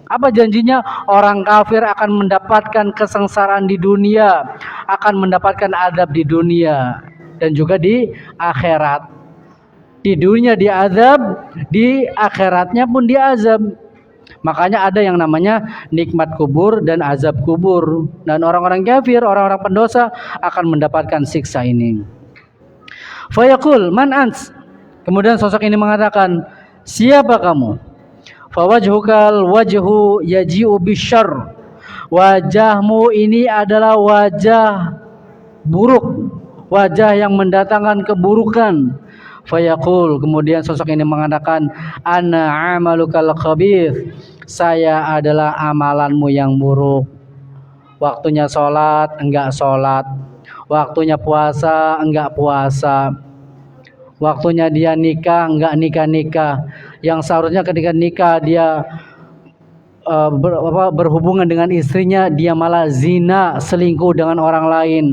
Apa janjinya? Orang kafir akan mendapatkan kesengsaraan di dunia, akan mendapatkan adab di dunia dan juga di akhirat. Di dunia diazab, di akhiratnya pun diazab. Makanya ada yang namanya nikmat kubur dan azab kubur. Dan orang-orang kafir, orang-orang pendosa akan mendapatkan siksa ini. Fayaqul, man ants? Kemudian sosok ini mengatakan, siapa kamu? Fawajhukal wajhu yaji'u bisyarr. Wajahmu ini adalah wajah buruk, wajah yang mendatangkan keburukan. Fayaqul, kemudian sosok ini mengatakan, ana amalukal khabith. Saya adalah amalanmu yang buruk. Waktunya sholat, enggak sholat. Waktunya puasa, enggak puasa. Waktunya dia nikah, enggak nikah-nikah. Yang seharusnya ketika nikah dia berhubungan dengan istrinya, dia malah zina, selingkuh dengan orang lain.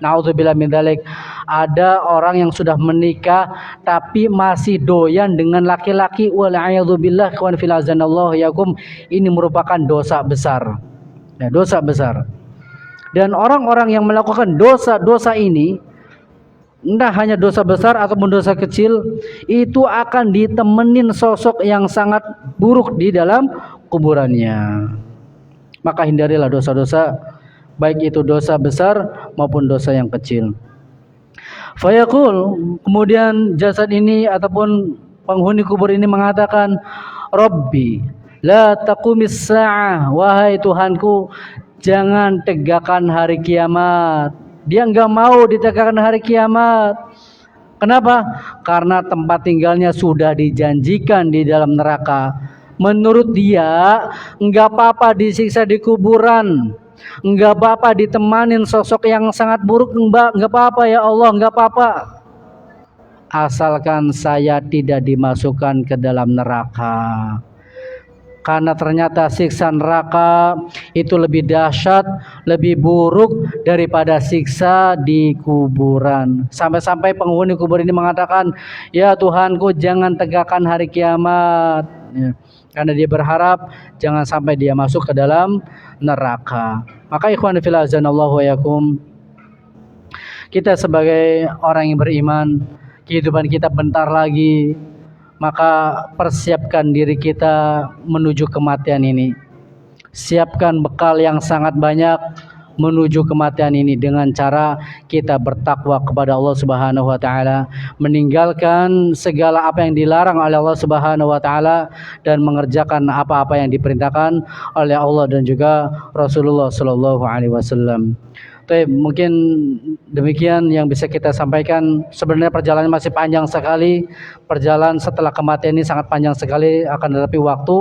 Naudzubillah min dzalik. Ada orang yang sudah menikah tapi masih doyan dengan laki-laki, wal a'yadzubillah, kawan fil azanallahu yakum. Ini merupakan dosa besar. Ya, dosa besar. Dan orang-orang yang melakukan dosa-dosa ini, entah hanya dosa besar ataupun dosa kecil, itu akan ditemenin sosok yang sangat buruk di dalam kuburannya. Maka hindarilah dosa-dosa, baik itu dosa besar maupun dosa yang kecil. Fayaqul, kemudian jasad ini ataupun penghuni kubur ini mengatakan, Rabbi la taqumis sa'ah, wahai Tuhanku, jangan tegakkan hari kiamat. Dia enggak mau ditegakkan hari kiamat. Kenapa? Karena tempat tinggalnya sudah dijanjikan di dalam neraka. Menurut dia, enggak apa-apa disiksa di kuburan, enggak apa-apa ditemanin sosok yang sangat buruk, enggak apa-apa ya Allah, enggak apa-apa. Asalkan saya tidak dimasukkan ke dalam neraka. Karena ternyata siksa neraka itu lebih dahsyat, lebih buruk daripada siksa di kuburan. Sampai-sampai penghuni kubur ini mengatakan, ya Tuhanku, jangan tegakkan hari kiamat. Ya, karena dia berharap jangan sampai dia masuk ke dalam neraka. Maka ikhwan fillah azanallahu wa yakum, kita sebagai orang yang beriman, kehidupan kita bentar lagi. Maka persiapkan diri kita menuju kematian ini. Siapkan bekal yang sangat banyak menuju kematian ini dengan cara kita bertakwa kepada Allah Subhanahu wa taala, meninggalkan segala apa yang dilarang oleh Allah Subhanahu wa taala dan mengerjakan apa-apa yang diperintahkan oleh Allah dan juga Rasulullah sallallahu alaihi wasallam. Mungkin demikian yang bisa kita sampaikan. Sebenarnya perjalanan masih panjang sekali. Perjalanan setelah kematian ini sangat panjang sekali, akan tetapi waktu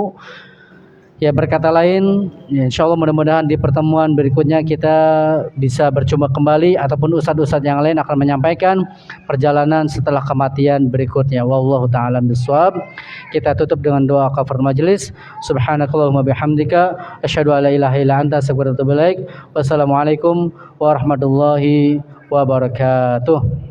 Ya, berkata lain, ya, insya Allah mudah-mudahan di pertemuan berikutnya kita bisa berjumpa kembali ataupun ustadz-ustadz yang lain akan menyampaikan perjalanan setelah kematian berikutnya. Wallahu ta'ala bishawab. Kita tutup dengan doa kafaratul majelis. Subhanakallahumma bihamdika asyhadu an la ilaha illa anta astaghfiruka wa atubu ilaik. Wassalamualaikum warahmatullahi wabarakatuh.